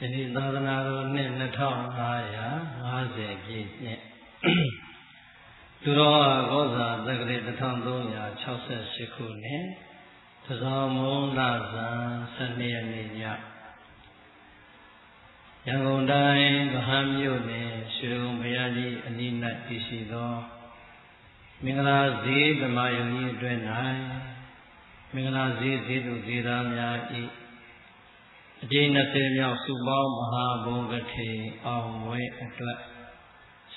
ဒီသာသနာတော်နှစ်2550ပြည့်နှစ်သူတော်ကောဇာသက္ကရာ1368ခုနှစ်သဇောမုံလဇန်12ရက်နေ့ညရန်ကုန်တိုင်းဗဟန်းမြို့နယ်ရွှေကုန်းဘုရားကြီးအနီး၌တည်ရှိသောမင်္ဂလာဈေးဓမ္မယုံကြီးအတွင်း၌မင်္ဂလာဈေးဈေးသူဈေးသားများ၏အကျဉ်း20မြောက်စုပေါင်းမဟာဘုံကထေအောင်ဝဲအတွက်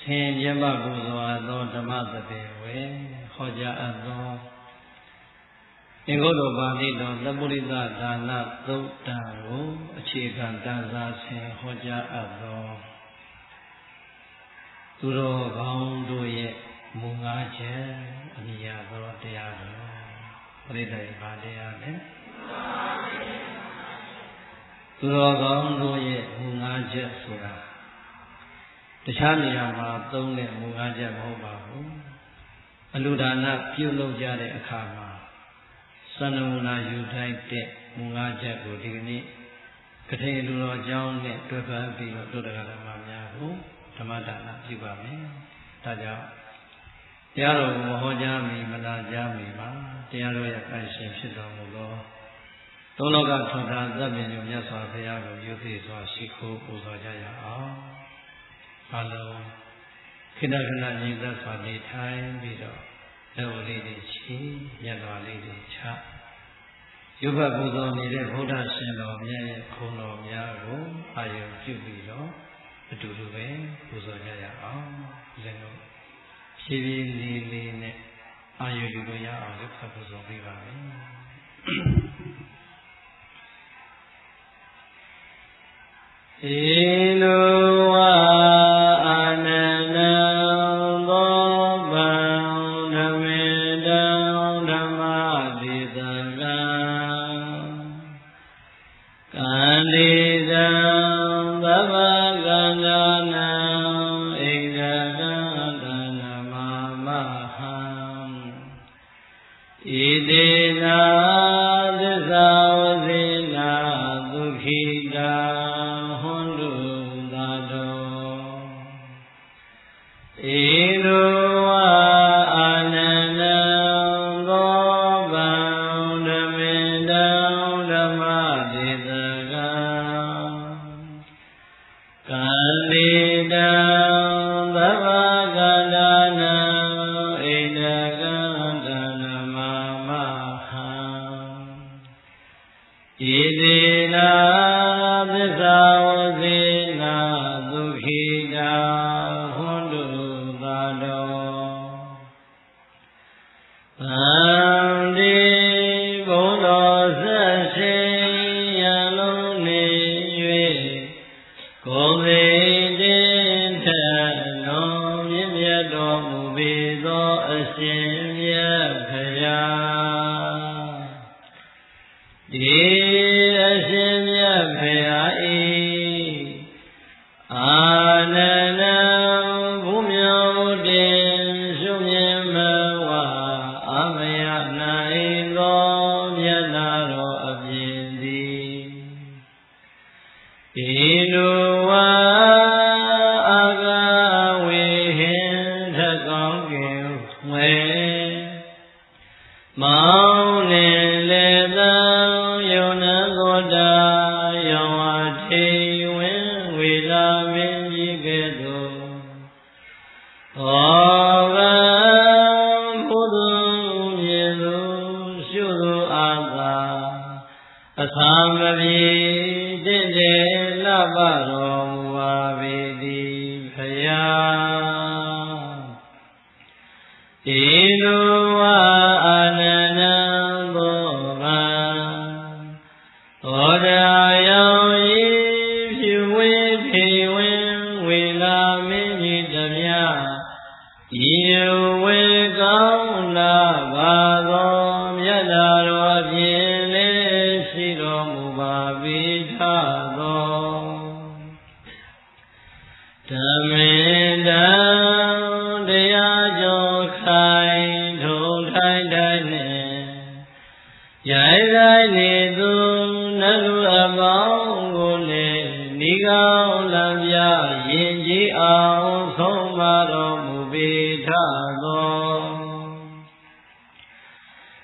ဆင်ကျမ်းပပူဇော်သောဓမ္မသဘင်ဝဲဟောကြားအပ်သောအင်္ဂုတ္တပါဠိတော်သပုရိသဒါနသုတ်တံကိုအခြေခံတန်စာဆင်ဟောကြားအပ်သောသူတော်ကောင်းတို့ရဲ့မူငါးချက်အမိရသောတရားတော်ပရိသတ်ဘာတရားလဲသူတော်ကောင်းတို့ရဲ့မူငါးချက်ဆိုတာတခြားနေရာမှာသုံးတဲ့မူငါးချက်မဟုတ်ပါဘူးအလူဒါနပြုလုပ်ကြတဲ့အခါမှာစန္ဒမူနာယူထိုက်တဲ့မူငါးချက်ကိုဒီကနေ့ကထေလူတော်ကျောင်းနဲ့တွေ့ဖက်ပြီးတော့တို့တရားဓမ္မများကိုဓမ္မဒါနပြုပါမယ်ဒါကြောင့်တရားတော်ကိုဟောကြားမိမလားကြားမိပါတရားတော်ရဲ့အရှင်ဖြစ်တော်မူသောသုံးလောကထွန်တာသဗ္ဗညုမြတ်စွာဘုရားကိုယုသိစွာရှိခိုးပူဇော်ကြရအောင်အလုံးခိတ္တခဏညီသက်စွာနေထိုင်ပြီးတော့လက်ဝါးလေးတွေချီမျက်နှာလေးတွေချရုပ်ဘပူဇော်နေတဲ့ဗုဒ္ဓရှင်တော်မြတ်ရဲ့ခုံတော်များကိုအာရုံပြုပြီးတော့အတူတူပဲပူဇော်ကြရအောင်လည်းတော့ဖြည်းဖြည်းလေးလေးနဲ့အာရုံပြုလို့ရအောင်ရုပ်ဘပူဇော်ပေးပါမယ်ဧနောဝအာနန္ဒံသောဗံဓမ္မေတံဓမ္မတိသကံကန္တိတံသဗ္ဗကန္တနာဣဒကံတနမမဟံဣတိနာသစ္စာဝဇိနာဒုက္ခိတာရိုင်းရိုင်းနေသူနလူအပေါင်းကိုလည်းနိ ဒီကောင်လံပြရင်ကြီးအောင်ဆုံးမတော်မူပေထသော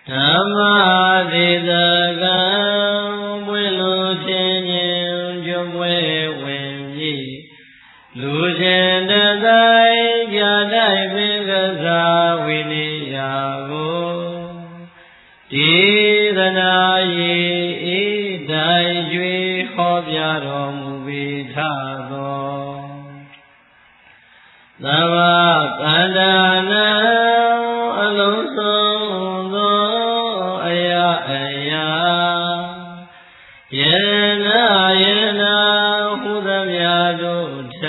ဓမ္မဒေသကံပွင့်လိုခြင်းခြင်းကျွပွဲဝင်ပြီလူရှင်တတိုင်းပြတိုင်းပင်ကစားဝိနိယကိုဒီသနာယေဤတိုင်းကျွေဟောပြတော်မူပေထသောသမ္မာကန္တနာအလုံးစုံသောအရာအရာယေနာယေနာဟုသမျှတို့ထ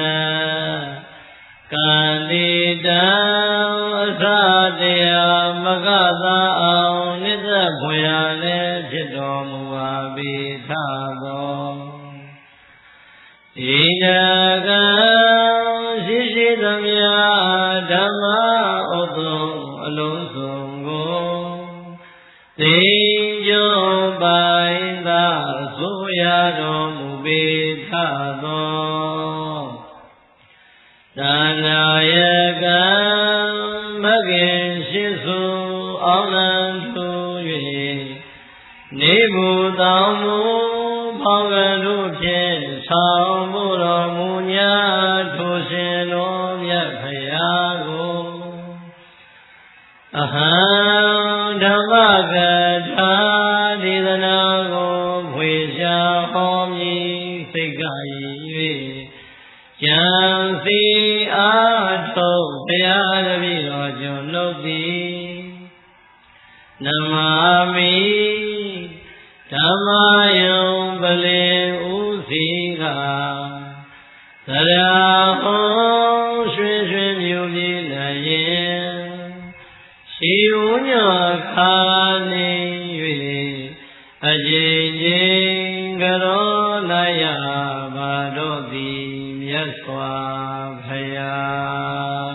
ကန္တိတံအစတရားမကသာအောင်နိစ္စဖွယ်ရလည်းဖြစ်တော်မူပါပေထသောဣဒကံရှိရှိသမျှဓမ္မဥပ္ပုအလုံးစုံကိုသိကြပိုင်သာဆိုရတော်မူပေထသောဒါနာယကံမဂ္ဂင်ရှိစုအောင်လံထူ၍နေဘူးတောင်းမူဖောင်းကတို့ဖြင့်ဆောင်မှုတော်မူညာထိုရှင်တော်မြတ်ဖရာကိုအဟံဓမ္မကထာဒေသနာကိုဖွေရှာဟောမည်စိတ်က၍ကြံစီအားထုတ်ဘုရားတပည့်တော်ကျွန်လုပ်သည်နမမိဓမ္မယုံပလင်ဥစီကသရာဟောရွှင်ရွှင်မြူပြည်လည်းရင်ရှိဥညခါနေ၍အကြည်ကြည်ကရောလိုက်ရပါတော့သည်မြတ်စွာဘုရား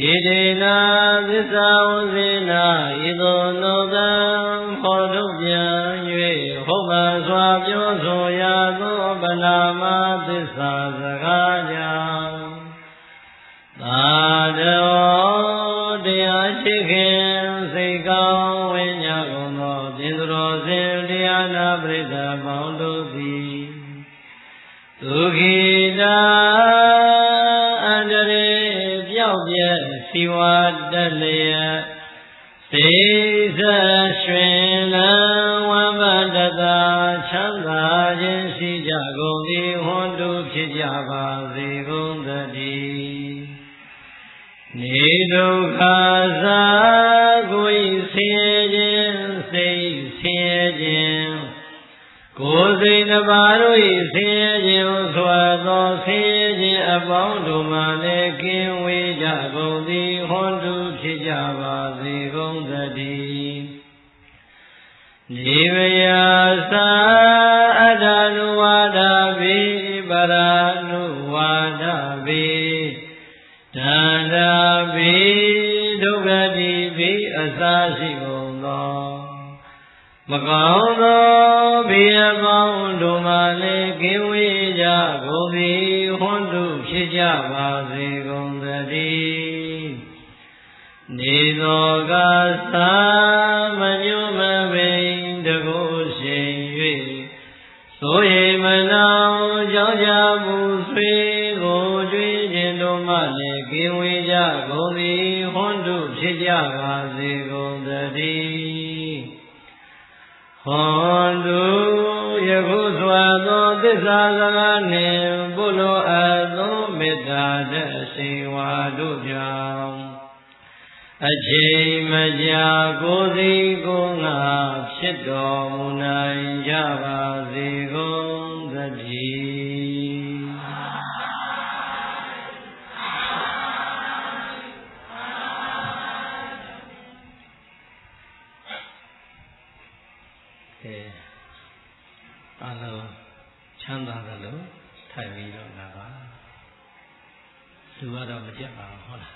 ယေဒေနာသစ္စာဝဇေနာဤသို့နောကံဟောထုတ်ပြန်၍ဟုတ်ပါစွာပြောဆိုရသောဗလာမသစ္စာစကားကြောင့်သာတော်တရားရှိခင်စိတ်ကောင်းဝိညာဉ်ကုန်သောတင်သူတော်စင်တရားနာပရိသတ်ပေါင်းတို့သည်ဒုက္ခိတာအန္တရေပြောက်ပြဲစီဝါတက်လျက်စိတ်ဆက်ရွှင်လန်းဝမ်းပန်းတသာချမ်းသာခြင်းရှိကြကုန်သည်ဟွန်တုဖြစ်ကြပါစေကုန်သတည်းနေဒုက္ခသာကိုယ်ဆင်းရဲခြင်းစိတ်ဆင်းရဲခြင်းကိုယ်စိတ်တစ်ပါးတို့၏ဆင်းရဲခြင်းဆွာသောဆင်းရဲခြင်းအပေါင်းတို့မှလည်းကင်းဝေးကြကုန်သည်ဟွန်တုဖြစ်ကြပါစေကုန်သတည်းနေဝယသာအတ္တနုဝါဒဘိပရာနုဝါဒဘိဒန္တာဘိဒုက္ခတိဘိအစာရှိကုန်သောမကောင်းသောဘေးအပေါင်းတို့မှလည်းကင်းဝေးကြကုန်သည်ဟွန်းတုဖြစ်ကြပါစေကုန်သတည်းနေသောကသာမညွမပိန်တကုရှိန်၍ဆိုရိမနောင်ကြောင့်ကြမှုဆွေကိုကြွေးခြင်းတို့မှလည်းကင်းဝေးကြကုန်သည်ဟွန်းတုဖြစ်ကြပါစေကုန်သတည်းဟွန်တုယခုစွာသောသစ္စာစကားနှင့်ဘုလိုအပ်သောမေတ္တာတဲ့အရှိန်ဝါတို့ကြောင့်အချိန်မကြာကိုယ်စီကိုယ်ငါဖြစ်တော်မူနိုင်ကြပါစေကုန်သတည်းအားလုံးချမ်းသာသလိုထိုင်ပြီးတော့လာပါလူကတော့မကြက်ပါဘူးဟုတ်လား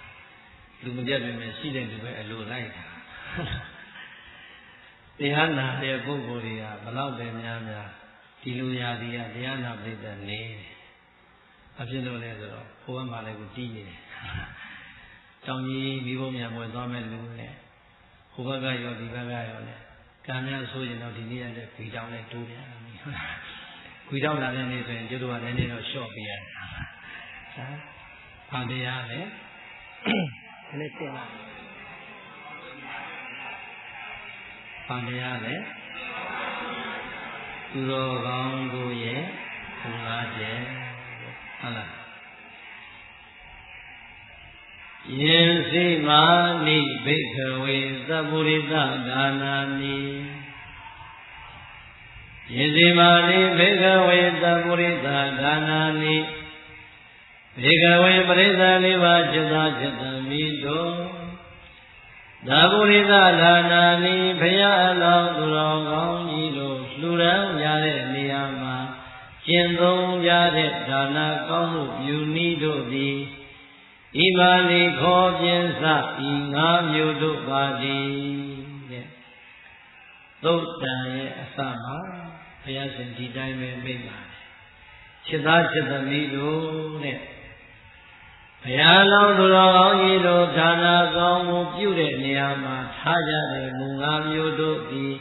လူမပြတ်ပြင်မဲ့ရှိတဲ့လူပဲအလိုလိုက်တာတရားနာတဲ့ပုဂ္ဂိုလ်တွေကဘလောက်ပဲများများဒီလူရာဒီကတရားနာပြိတ္တနေအဖြစ်လို့လဲဆိုတော့ဘုရားမှလည်းကိုတီးနေတယ်တောင်ကြီးမိဘများပွဲသွားမဲ့လူနဲ့ဟိုဘက်ကရောဒီဘက်ကရောလဲကံများဆိုရင်တော့ဒီနေ့ရတဲ့ခွေတောင်းနဲ့တိုးပြန်ပြီခွေတောင်းလာတဲ့နေ့ဆိုရင်ကျွတ်တို့ကလည်းနည်းတော့လျှော့ပေးရတာဘာတရားလဲဒီနေ့တင်လာဘာတရားလဲသူတော်ကောင်းတို့ရဲ့ဘုရားကျဲဟုတ်လားယင်စိမာနိဘိက္ခဝေသဗ္ဗုရိသဒါနာနိယင်စိမာနိဘိက္ခဝေသဗ္ဗုရိသဒါနာနိဘေကဝေပရိသလေးပါးจิตသာจิตမိတို့သဗ္ဗုရိသဒါနာနိဘုရားအလောင်းသူတော်ကောင်းကြီးတို့လှူဒန်းရတဲ့နေရာမှာကျင့်သုံးကြတဲ့ဒါနကောင်းမှုပြုနည်းတို့သည်ဣမာလိခောပြင်းစဤငါးမျိုးတို့ပါသည်တဲ့သုတ်တန်ရဲ့အစမှာဘုရားရှင်ဒီတိုင်းပဲမိန့်ပါတယ်จิตသားจิตသမီးတို့တဲ့ဘုရားလောင်းသူတော်ကောင်းကြီးတို့ဒါနကောင်းမှုပြုတဲ့နေရာမှာထားကြတဲ့မူငါးမျိုးတို့သည်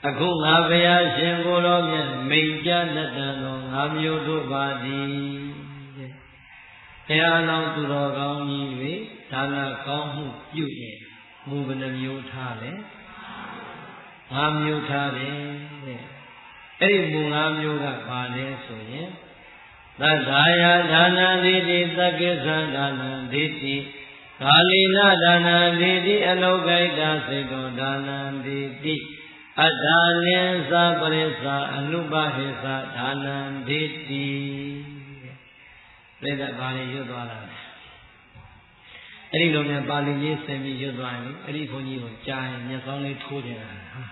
အခုငါဘုရားရှင်ကိုယ်တော်မြတ်မိန့်ကြားတတ်သောငါးမျိုးတို့ပါသည်ဘုရားလောင်းသူတော်ကောင်းကြီးတွေဒါနကောင်းမှုပြုရင်မူဘယ်နှမျိုးထားလဲငါးမျိုးထားတယ်တဲ့အဲ့ဒီမူငါးမျိုးကဘာလဲဆိုရင်သတ္တာယဒါနံဒိဋ္ဌိသက္ကိသံဒါနံဒိဋ္ဌိကာလိနဒါနံဒိဋ္ဌိအလောကိတစိတ်တော်ဒါနံဒိဋ္ဌိအတ္တလင်္စပရိစ္ဆာအနုပဟိသဒါနံဒိဋ္ဌိပြိတ္တပါဠိရွတ်သွားတာအဲ့ဒီလိုမျိုးပါဠိကြီးဆင်ပြီးရွတ်သွားရင်အဲ့ဒီဘုန်းကြီးကိုကြားရင်မျက်စောင်းလေးထိုးကြတာဟာ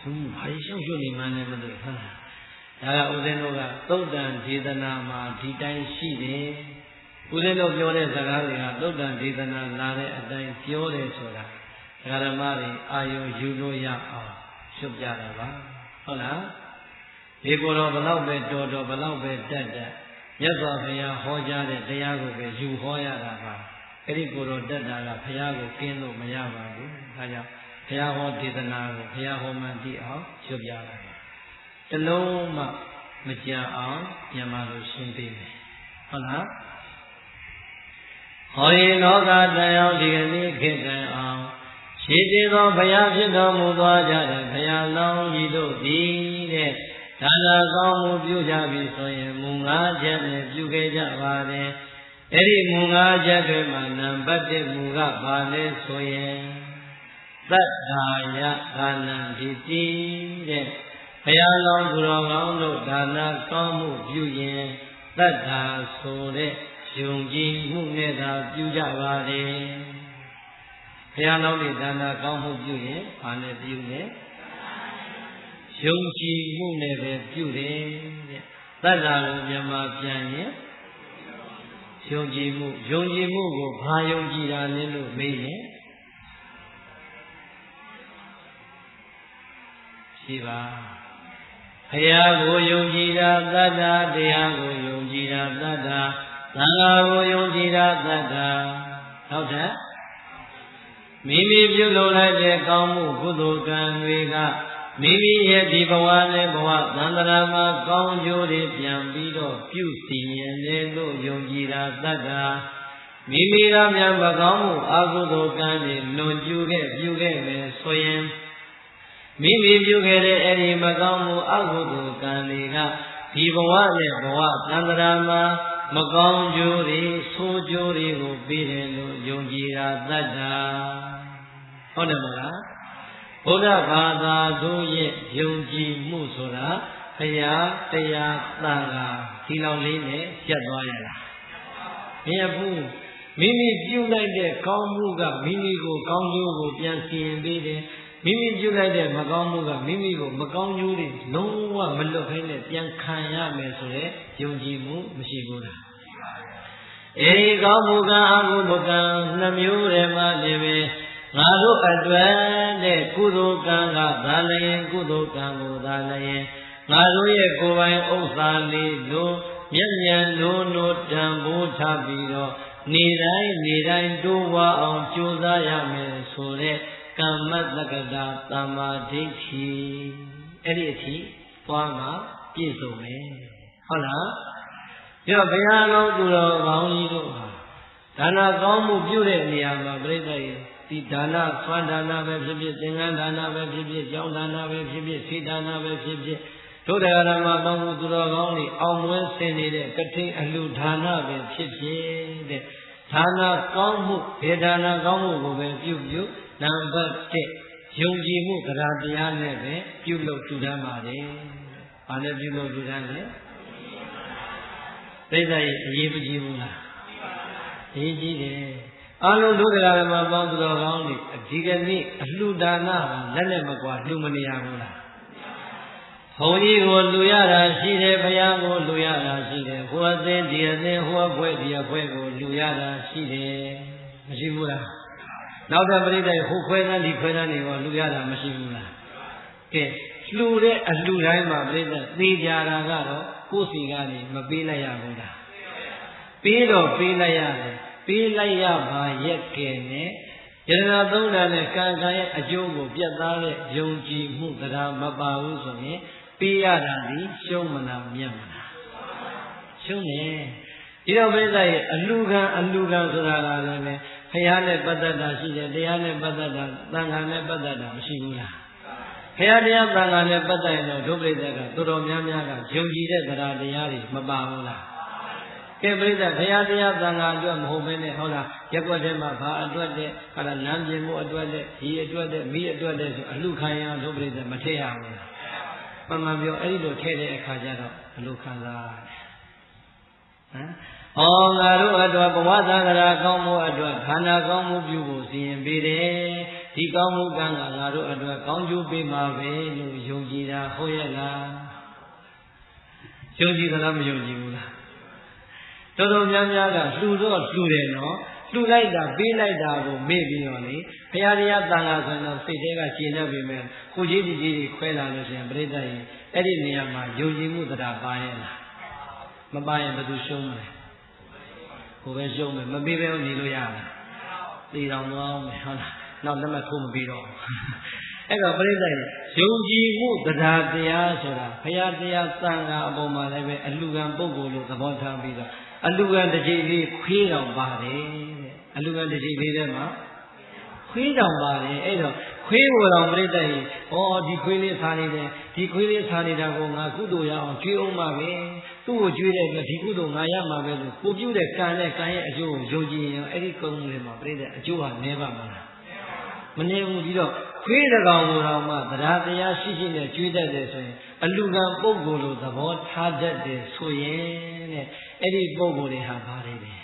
ဘုန်းကြီးဘာရှောက်ရွတ်နေမှန်းလည်းမသိဘူးဟာဒါကဦးဇင်းတို့ကသုတ်တန်ဒေသနာမှာဒီတိုင်းရှိတယ်ဦးဇင်းတို့ပြောတဲ့စကားတွေကသုတ်တန်ဒေသနာလာတဲ့အတိုင်းပြောတယ်ဆိုတာဓမ္မတွေအာယုံယူလို့ရအောင်ရှုပ်ကြတာပါဟုတ်လားဒီကိုယ်တော်ဘလောက်ပဲတော်တော်ဘလောက်ပဲတက်တက်မြတ်စွာဘုရားဟောကြားတဲ့တရားကိုပဲယူဟောရတာပါအဲ့ဒီကိုယ်တော်တက်တာကဘုရားကိုကင်းလို့မရပါဘူးဒါကြောင့်ဘုရားဟောဒေသနာကိုဘုရားဟောမှန်သိအောင်ရှုပ်ကြတာတလုံးမှမကြံအောင်မြန်မာလိုရှင်းပေးမယ်ဟုတ်လားဟောရင်လောကတရားဒီကနေ့ခေတ်တိုင်အောင်ရှိသေးသောဘုရားဖြစ်တော်မူသွားကြတဲ့ဘုရားလောင်းကြီးတို့သည်တဲ့ဒါနကောင်းမှုပြုကြပြီဆိုရင်မူငါးချက်နဲ့ပြုခဲ့ကြပါတယ်အဲ့ဒီမူငါးချက်တွေမှာနံပါတ်1မူကဘာလဲဆိုရင်သတ္တာယဒါနံဒိဋ္ဌိတဲ့ဘုရားလောင်းသူတော်ကောင်းတို့ဒါနကောင်းမှုပြုရင်သတ္တာဆိုတဲ့ယုံကြည်မှုနဲ့သာပြုကြပါတယ်ဘုရားလောင်းတွေဒါနကောင်းမှုပြုရင်ဘာနဲ့ပြုလဲယုံကြည်မှုနဲ့ပဲပြုတယ်တဲ့သတ္တာကိုမြန်မာပြန်ရင်ယုံကြည်မှုကိုဘာယုံကြည်တာလဲလို့မေးရင်ရှိပါဘုရားကိုယုံကြည်တာသတ္တာတရားကိုယုံကြည်တာသတ္တာသံဃာကိုယုံကြည်တာသတ္တာဟုတ်တယ်မိမိပြုလုပ်လိုက်တဲ့ကောင်းမှုကုသိုလ်ကံတွေကမိမိရဲ့ဒီဘဝနဲ့ဘဝသံဃာမှာကောင်းကျိုးတွေပြန်ပြီးတော့ပြုစီရင်လေလို့ယုံကြည်တာသတ္တာမိမိကမြန်မကောင်းမှုအကုသိုလ်ကံတွေလွန်ကျူးခဲ့ပြုခဲ့မယ်ဆိုရင်မိမိပြုခဲ့တဲ့အဲ့ဒီမကောင်းမှုအကုသိုလ်ကံတွေကဒီဘဝနဲ့ဘဝသံဃာမှာမကောင်းကျိုးတွေဆိုးကျိုးတွေကိုပြီးတယ်လို့ယုံကြည်တာသတ္တာဟုတ်တယ်မလားဘုရားဘာသာတို့ရဲ့ယုံကြည်မှုဆိုတာဘုရားတရားသံဃာဒီလောက်လေးနဲ့ရပ်သွားရလားမရဘူးမိမိပြုလိုက်တဲ့ကောင်းမှုကမိမိကိုကောင်းကျိုးကိုပြန်စီရင်ပေးတယ်မိမိပြုလိုက်တဲ့မကောင်းမှုကမိမိကိုမကောင်းကျိုးတွေလုံးဝမလွတ်ခိုင်းနဲ့ပြန်ခံရမယ်ဆိုတဲ့ယုံကြည်မှုမရှိဘူးလား ကောင်းမှုကအကုသိုလ်ကံနှမျိုးထဲမှာနေပဲငါတို့အတွက်တဲ့ကုသိုလ်ကံကသာလျင်ကုသိုလ်ကံကိုသာလျင်ငါတို့ရဲ့ကိုယ်ပိုင်ဥစ္စာလေးတို့မျက်ဉာဏ်တို့တန်ဖိုးထားပြီးတော့နေတိုင်းတိုးဝါအောင်ကြိုးစားရမယ်ဆိုတဲ့ကမ္မတက္ကတာသမ္မာဒိဋ္ဌိအဲ့ဒီအထိသွားမှပြည့်စုံမယ်ဟုတ်လားပြောဘုရားတော်သူတော်ကောင်းကြီးတို့ဟာဒါနကောင်းမှုပြုတဲ့နေရာမှာပြိဿရဲ့ဒီဒါနဆွမ်းဒါနပဲဖြစ်ဖြစ်သင်္ကန်းဒါနပဲဖြစ်ဖြစ်ကျောင်းဒါနပဲဖြစ်ဖြစ်စေဒါနပဲဖြစ်ဖြစ်တို့တရားဓမ္မပေါင်းမှုသူတော်ကောင်းတွေအောင်မွေးဆင်နေတဲ့ကထိန်အလှဒါနပဲဖြစ်ဖြစ်တဲ့ဒါနကောင်းမှုဒေဒါနကောင်းမှုကိုပဲပြုနံပါတ်1ယုံကြည်မှုတရားနဲ့ပဲပြုလုပ်ထူထမ်းပါတယ်။ဘာနဲ့ပြုလုပ်ထူထမ်းလဲ။သိတဲ့ရဲ့အရေးမကြီးဘူးလား။အရေးကြီးတယ်။အလုံးတို့တရားဓမ္မပေါင်းသူတော်ကောင်းတွေဒီကနေ့အလှဒါနလက်နဲ့မကွာလှူမနေရဘူးလား။ဘုန်းကြီးကိုလှူရတာရှိတယ်ဘုရားကိုလှူရတာရှိတယ်ဟိုအသင်းဒီအသင်းဟိုအဖွဲဒီအဖွဲကိုလှူရတာရှိတယ်မရှိဘူးလားနောက်တဲ့ပရိသတ်ဟိုခွဲတန်းဒီခွဲတန်းတွေကိုလှူရတာမရှိဘူးလားကဲလှူတဲ့အလှူတိုင်းမှာပရိသတ်သိကြတာကတော့ကိုယ်စီကနေမပေးလိုက်ရဘူးလားပေးတော့ပေးလိုက်ရတယ်ပေးလိုက်ရပါရက်ကဲနဲ့ယတနာသုံးတာနဲ့ကံရဲ့အကျိုးကိုပြတ်သားတဲ့ယုံကြည်မှုတရားမပါဘူးဆိုရင်ပေးရတာဒီရှုံးမလားမြတ်မလားရှုံးတယ်ဒီတော့ပြိဿရဲ့အလူခံဆိုတာကလည်းပဲဘုရားနဲ့ပတ်သက်တာရှိတယ်တရားနဲ့ပတ်သက်တာသံဃာနဲ့ပတ်သက်တာမရှိဘူးလားဘုရားတရားသံဃာနဲ့ပတ်သက်ရင်တော့ဒုပရိသတ်ကတော်တော်များများကယုံကြည်တဲ့တရားတွေမပါဘူးလားကဲပြိဿဘုရားတရားသံဃာအတွက်မဟုတ်ဘဲနဲ့ဟုတ်လားရက်ွက်ထဲမှာဘာအတွက်တဲ့ဟာလားလမ်းပြင်မှုအတွက်တဲ့ဒီအတွက်တဲ့မိအတွက်တဲ့ဆိုအလူခံရဒုပရိသတ်မထည့်ရဘူးလားမှန်ပြောအဲ့ဒီလိုထည့်တဲ့အခါကျတော့ဘယ်လိုခံစားဟမ်ငါတို့အတွက်ဘဝသံဃာကောင်းမှုအတွက်ခန္ဓာကောင်းမှုပြုဖို့စီရင်ပေးတယ်ဒီကောင်းမှုကံကငါတို့အတွက်ကောင်းကျိုးပေးမှာပဲလို့ယုံကြည်တာဟုတ်ရဲ့လားယုံကြည်သလားမယုံကြည်ဘူးလားတော်တော်များများကလှူတော့လှူတယ်နော်လှူလိုက်တာပေးလိုက်တာကိုမေ့ပြီးတော့လေဘုရားတရားသံဃာဆိုတော့စိတ်ထဲကရှင်းနေပြီမဲ့ကိုကြီးကြီးတွေခွဲလာလို့ရှိရင်ပြိဿရင်အဲ့ဒီနေရာမှာယုံကြည်မှုတရားပါရဲ့လားမပါရင်ဘယ်သူရှုံးမလဲကိုပဲရှုံးမယ်မပေးဘဲနေလို့ရလားသိတော်မအောင်မယ်ဟုတ်လားနောက်လက်မှတ်ထိုးမပြီးတော့အဲ့တော့ပြိဿရင်ယုံကြည်မှုတရားဆိုတာဘုရားတရားသံဃာအပေါ်မှာလည်းပဲအလှခံပုဂ္ဂိုလ်လို့သဘောထားပြီးတော့အလူကတစ်ချိန်လေးခွေးတောင်ပါတယ်တဲ့အလူကတစ်ချိန်လေးထဲမှာခွေးတောင်ပါတယ်အဲ့တော့ခွေးဘောတော်ပြိတ္တကြီးဒီခွေးလေးစားနေတယ်ဒီခွေးလေးစားနေတာကိုငါကုသိုလ်ရအောင်ကျွေးအောင်ပါပဲသူ့ကိုကျွေးတဲ့အတွက်ဒီကုသိုလ်ငါရမှာပဲလို့ကိုပြုတဲ့ကံနဲ့ကံရဲ့အကျိုးကိုယုံကြည်ရင်အဲ့ဒီကုန်းလေးမှာပြိတ္တအကျိုးဟာနည်းပါမလားမနည်းဘူးပြီးတော့ခွေးတကောင်ကိုတော့မှတရားရှိရှိနဲ့ကျွေးတတ်တယ်ဆိုရင်အလူကံပုဂ္ဂိုလ်လိုသဘောထားတတ်တယ်ဆိုရင်တဲ့အဲ့ဒီပုဂ္ဂိုလ်တွေဟာဘာတွေလဲ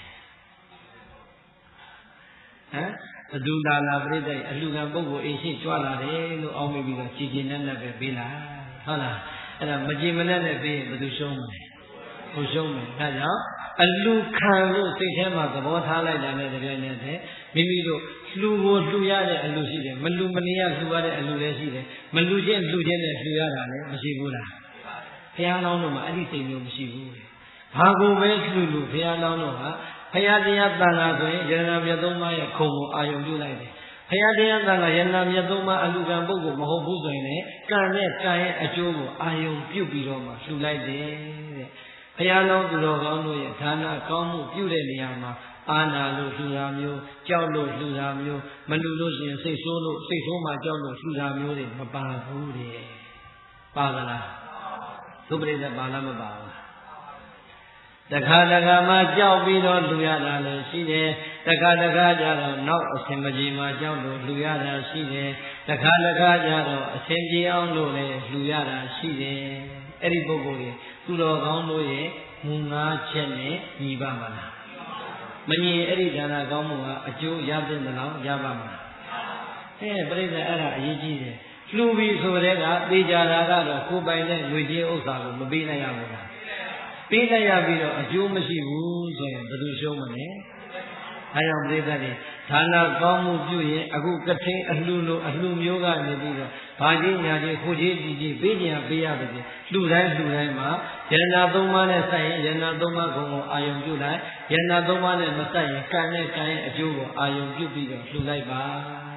ဘဒုလာလာပြိတ္တိအလူကံပုဂ္ဂိုလ်အိရှိကြွလာတယ်လို့အောင်းမိပြီးတော့ကြည်ကြည်နက်နက်ပဲပေးလာဟုတ်လားအဲ့ဒါမကြည်မနက်နဲ့ပေးရင်ဘယ်သူရှုံးမလဲကိုရှုံးမယ်ဒါကြောင့်အလူခံလို့စိတ်ထဲမှာသဘောထားလိုက်တာနဲ့တကယ်နဲ့မိမိတို့လှူကိုလှူရတဲ့အလူရှိတယ်မလှူမနေရလှူရတဲ့အလူလည်းရှိတယ်မလှူခြင်းနဲ့လှူရတာလည်းမရှိဘူးလားဘုရားလောင်းတို့မှာအဲ့ဒီစိတ်မျိုးမရှိဘူးဘာကိုပဲလှူဘုရားလောင်းတို့ဟာဘုရားတရားသံဃာဆိုရင်ယန္နာမြတ်သုံးပါးရဲ့ခုံကိုအာယုံပြုလိုက်တယ်ဘုရားတရားသံဃာယန္နာမြတ်သုံးပါးအလူကံပုဂ္ဂိုလ်မဟုတ်ဘူးဆိုရင်လည်းကံနဲ့ကံရဲ့အကျိုးကိုအာယုံပြုပြီးတော့မှလှူလိုက်တယ်တဲ့ဘုရားလောင်းသူတော်ကောင်းတို့ရဲ့ဒါနကောင်းမှုပြုတဲ့နေရာမှာအာနာလို့လှူတာမျိုးကြောက်လို့လှူတာမျိုးမလှူလို့ရှိရင်စိတ်ဆိုးမှကြောက်လို့လှူတာမျိုးတွေမပါဘူးတဲ့ပါကလားသုပရိသပါလားမပါဘူးတခါမှကြောက်ပြီးတော့လှူရတာလည်းရှိတယ်တခါကြတော့နောက်အစဉ်မပြေမှာကြောက်လို့လှူရတာရှိတယ်တခါကြတော့အစဉ်ပြေအောင်လို့လည်းလှူရတာရှိတယ်အဲ့ဒီပုဂ္ဂိုလ်တွေသူတော်ကောင်းတို့ရဲ့မူ၅ချက်နဲ့ညီပါမလားမညီအဲ့ဒီဒါနကောင်းမှုကအကျိုးရတဲ့လောက်ရပါမလားပြိဿအဲ့ဒါအရေးကြီးတယ်လှူပြီးဆိုတဲ့ကသိကြတာကတော့ကိုယ်ပိုင်တဲ့ငွေကြေးဥစ္စာကိုမပေးနိုင်ရဘူးလားပေးလိုက်ရပြီးတော့အကျိုးမရှိဘူးဆို ဆိုရင်ဘယ်သူရှုံးမလဲအဲကြောင့်ပြိဿတွေဒါနကောင်းမှုပြုရင်အခုကထင်းအလှလိုအလှမျိုးကနေပြီးတော့ဘာကြီးညာကြီးခိုးကြီးကြီးပေးကြပေးရပါစေလှူတိုင်းမှာယန္နာသုံးပါးနဲ့ဆိုင်ရင်ယန္နာသုံးပါးကိုအာယုံပြုလိုက်ယန္နာသုံးပါးနဲ့မဆိုင်ရင်ကံနဲ့ကံရဲ့အကျိုးကိုအာယုံပြုပြီးတော့လှူလိုက်ပါ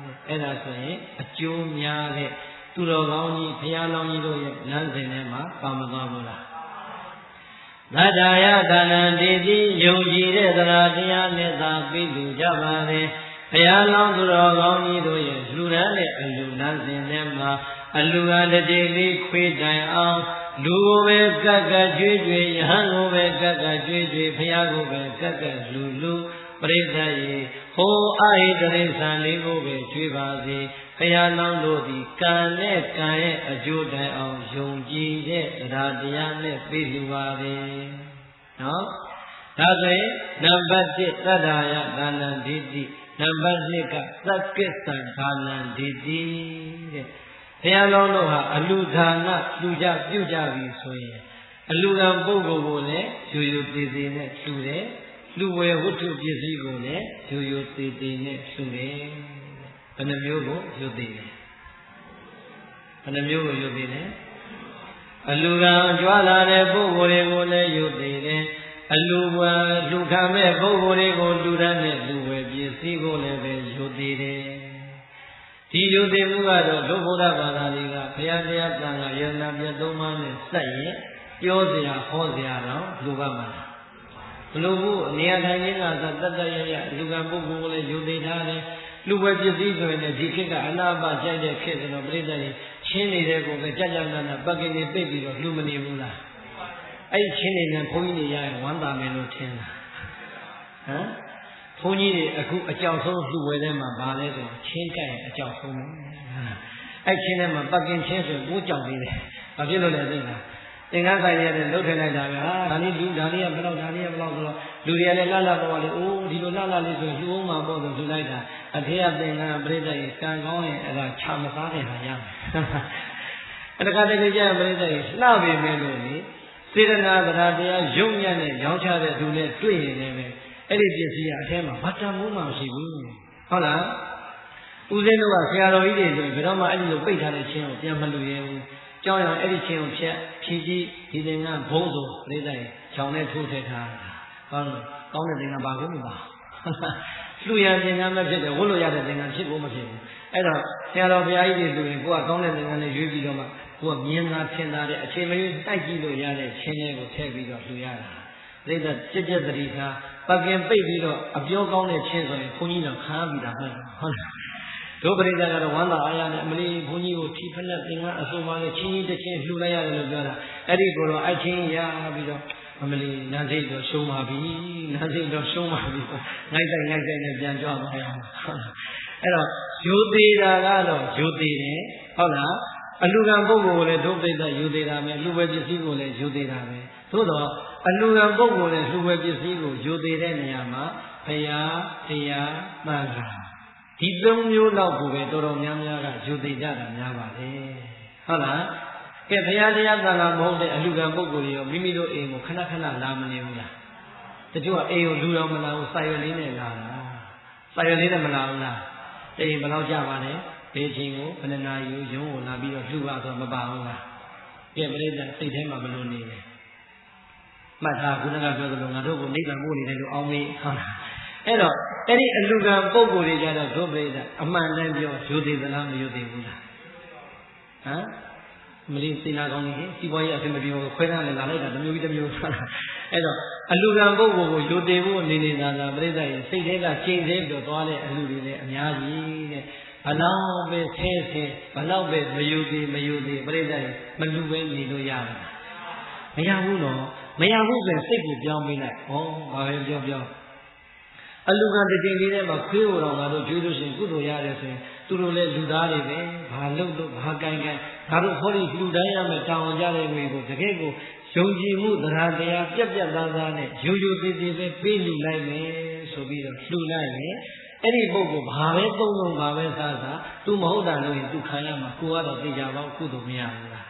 တဲ့အဲ့ဒါဆိုရင်အကျိုးများတဲ့သူတော်ကောင်းကြီးဘုရားလောင်းကြီးတို့ရဲ့လမ်းစဉ်ထဲမှာပါမသွားဘူးလားသတ္တယဒါနံဒေတိယုံကြည်တဲ့သရာတရားနဲ့သာပြီးလူကြပါလေဘုရားလောင်းသူတော်ကောင်းကြီးတို့ရဲ့လူရန်တဲ့အလူလမ်းစဉ်ထဲမှာအလူဟာတတိလေးခွေးတိုင်အောင်လူကိုပဲကက်ကကြွေးကြွေးယဟန်ကိုပဲကက်ကကြွေးကြွေးဘုရားကိုပဲကက်ကလူပရိသတ်ရေဟိုအာဟိတရိစ္ဆာန်လေးကိုပဲကြွေးပါစေဘုရားလောင်းတို့သည်ကံနဲ့ကံရဲ့အကျိုးတိုင်အောင်ယုံကြည်တဲ့တရားတရားနဲ့ပြီးလူပါလေနော်ဒါဆိုရင်နံပါတ်1သတ္တယဒါနံဒေတိနံပါတ်2ကသက္ကိသံဒါနံဒေတိတဲ့ဘုရားလောင်းတို့ဟာအလူဒါနပြုကြပြီဆိုရင်အလူကံပုဂ္ဂိုလ်ကိုလည်းရိုးသေးသေးနဲ့လှူတယ်လူဝယ်ဝတ္ထုပစ္စည်းကိုလည်းရိုးသေးသေးနဲ့လှူတယ်ဘယ်နှမျိုးကိုရိုးသေးတယ်ဘယ်နှမျိုးကိုရိုးသေးတယ်အလူကံကြွားလာတဲ့ပုဂ္ဂိုလ်တွေကိုလည်းရိုးသေးတယ်အလူဝယ်လူခံမဲ့ပုဂ္ဂိုလ်တွေကိုလူတန်းနဲ့လူဝယ်ပစ္စည်းကိုလည်းပဲရိုးသေးတယ်ဒီရိုးသေးမှုကတော့ဒုဗုဒ္ဓဘာသာတွေကဘုရားတရားတန်ခါယန္နာပြတ်သုံးပါးနဲ့စက်ရင်ပြောစရာဟောစရာတော့လူပါမှာဘလို့ဘူးနေရာတိုင်းကသာတတ်ရလူကံပုဂ္ဂိုလ်ကိုလည်းယူသေးထားတယ်လူပဲပစ္စည်းဆိုရင်လည်းဒီခေတ်ကအနာပါကြိုက်တဲ့ခေတ်ဆိုတော့ပြိဿတွေချင်းနေတဲ့ကိုပဲကြကြနာပတ်ကိနေပိတ်ပြီးတော့လူမနေဘူးလားအဲ့ချင်းနေနဲ့ဘုန်းကြီးတွေရရင်ဝမ်းသာမယ်လို့ထင်တာဟမ်ဘုန်းကြီးတွေအခုအကြောက်ဆုံးလူဝဲထဲမှာဗာလဲဆိုချင်းကြိုက်အကြောက်ဆုံးအဲ့ချင်းထဲမှာပတ်ကိချင်းဆိုကိုကြောက်သေးတယ်ဘာဖြစ်လို့လဲသိလားသင်္ကန်းဆိုင်ရတဲ့လှုပ်ထည့်လိုက်တာပဲဟာဒါလေးလူဒါလေးကဘယ်လောက်ဒါလေးကဘယ်လောက်ဆိုတော့လူတွေကလည်းလှလှပေါ်လေအိုးဒီလိုလှလှလေးဆိုလှူအောင်မှာပေါ့ဆိုလှူလိုက်တာအဖေကသင်္ကန်းပြိဿကြီးကံကောင်းရင်အဲ့ဒါချမစားတဲ့ဟာရမယ်အဲ့ဒါကတည်းကကြာပြိဿကြီးလှပေမဲ့လို့လေစေတနာသရာတရားရုပ်ညံ့နဲ့ရောင်းချတဲ့သူနဲ့တွေ့ရင်လည်းပဲအဲ့ဒီပစ္စည်းကအထဲမှာဘာတန်မိုးမှမရှိဘူးဟုတ်လားဦးဇင်းတို့ကဆရာတော်ကြီးတွေဆိုဘယ်တော့မှအဲ့ဒီလိုပိတ်ထားတဲ့ချင်းကိုပြန်မလူရဲဘူးကြောင်းရအဲ့ဒီချင်းကိုဖြတ်ဖြီးကြီးဒီသင်္ကန်းဘုံဆိုပြိဿကြီးချောင်းနဲ့ထိုးထည့်ထားတာကောင်းတဲ့သင်္ကန်းဘာလို့မပါလှူရန်သင်္ကန်းမဖြစ်တယ်ဝတ်လို့ရတဲ့သင်္ကန်းဖြစ်ဖို့မဖြစ်ဘူးအဲ့တော့ဆရာတော်ဘုရားကြီးတွေဆိုရင်ကိုကကောင်းတဲ့သင်္ကန်းလေးရွေးပြီးတော့မှကိုကမြင်သာထင်သာတဲ့အခြေမရွေးတိုက်ကြည့်လို့ရတဲ့ချင်းလေးကိုထည့်ပြီးတော့လှူရတာပြိဿကြက်တတိထားပတ်ကင်ပိတ်ပြီးတော့အပြောကောင်းတဲ့ချင်းဆိုရင်ဘုန်းကြီးတော်ခါပြီးတာဟုတ်လားတို့ပရိသတ်ကတော့ဝမ်းသာအားရနဲ့အမလီဘုန်းကြီးကိုထီဖက်နဲ့သင်္ကန်းအစုံပါနဲ့ချင်းချင်းတစ်ချင်းလှူလိုက်ရတယ်လို့ပြောတာအဲ့ဒီကိုတော့အချင်းရပြီးတော့အမလီနန်းစိတ်တော့ရှုံးပါပြီနန်းစိတ်တော့ရှုံးပါပြီငိုက်တိုက်နဲ့ပြန်ကြွသွားရအောင်အဲ့တော့ယူသေးတာကတော့ယူသေးတယ်ဟုတ်လားအလူကံပုဂ္ဂိုလ်ကိုလည်းဒုပရိသတ်ယူသေးတာပဲလူဝဲပစ္စည်းကိုလည်းယူသေးတာပဲသို့တော့အလူကံပုဂ္ဂိုလ်နဲ့လူဝဲပစ္စည်းကိုယူသေးတဲ့နေရာမှာဘုရားတရားမှန်တာဒီသုံးမျိုးလောက်ကိုပဲတော်တော်များများကယူသေးကြတာများပါလေဟုတ်လားကဲဘုရားတရားသံဃာမဟုတ်တဲ့အလူကံပုဂ္ဂိုလ်တွေရောမိမိတို့အိမ်ကိုခဏခဏလာမနေဘူးလားတချို့ကအိမ်ကိုလူတော်မလာဘူးစာရွက်လေးနဲ့လာတာစာရွက်လေးနဲ့မလာဘူးလားအိမ်ဘယ်လောက်ကြပါလဲဘေးချင်းကိုဘယ်နှနာရီရုံးကိုလာပြီးတော့လှူပါဆိုမပါဘူးလားကဲပြိဿစိတ်ထဲမှာဘယ်လိုနေလဲမှတ်ထားခုနကပြောသလိုငါတို့ကိုနိဗ္ဗာန်ပို့နေတယ်လို့အောင်းမေးဟုတ်လားအဲ့တော့အဲ့ဒီအလူကံပုဂ္ဂိုလ်တွေကြတော့ဒုပရိသတ်အမှန်တမ်းပြောယူသေးသလားမယူသေးဘူးလားဟမ်မလေးစေနာကောင်းကြီးစီးပွားရေးအဆင်မပြေဘူးခွဲထားနေလာလိုက်တာတစ်မျိုးပြီးတစ်မျိုးဆက်လာအဲ့တော့အလူကံပုဂ္ဂိုလ်ကိုယူသေးဖို့နေနေတာကပြိဿရဲ့စိတ်ထဲကချိန်သေးပြီးတော့သွားတဲ့အလူတွေလည်းအများကြီးတဲ့ဘလောက်ပဲဆဲဘလောက်ပဲမယူသေးပြိဿရဲ့မလူပဲနေလို့ရတယ်မရဘူးနော်မရဘူးဆိုရင်စိတ်ကိုပြောင်းပေးလိုက်ဩဘာပဲပြောအလူကံတစ်ချိန်လေးထဲမှာခွေးကိုတော့ငါတို့ကျွေးလို့ရှိရင်ကုသိုလ်ရတယ်ဆိုရင်သူတို့လည်းလူသားတွေပဲဘာလုပ်လို့ဘာကိုင်ငါတို့ဟောဒီလူတိုင်းရမယ်တောင်းကြတဲ့ngườiကိုတကယ်ကိုယုံကြည်မှုတရားပြက်သားသားနဲ့ရိုးသေးသေးပဲပေးလူလိုက်မယ်ဆိုပြီးတော့လှူလိုက်မယ်အဲ့ဒီပုဂ္ဂိုလ်ဘာပဲသုံးဘာပဲစားသူမဟုတ်တာလို့ရင်သူခံရမှာကိုကတော့သိကြပါဘူးကုသိုလ်မရဘူးလား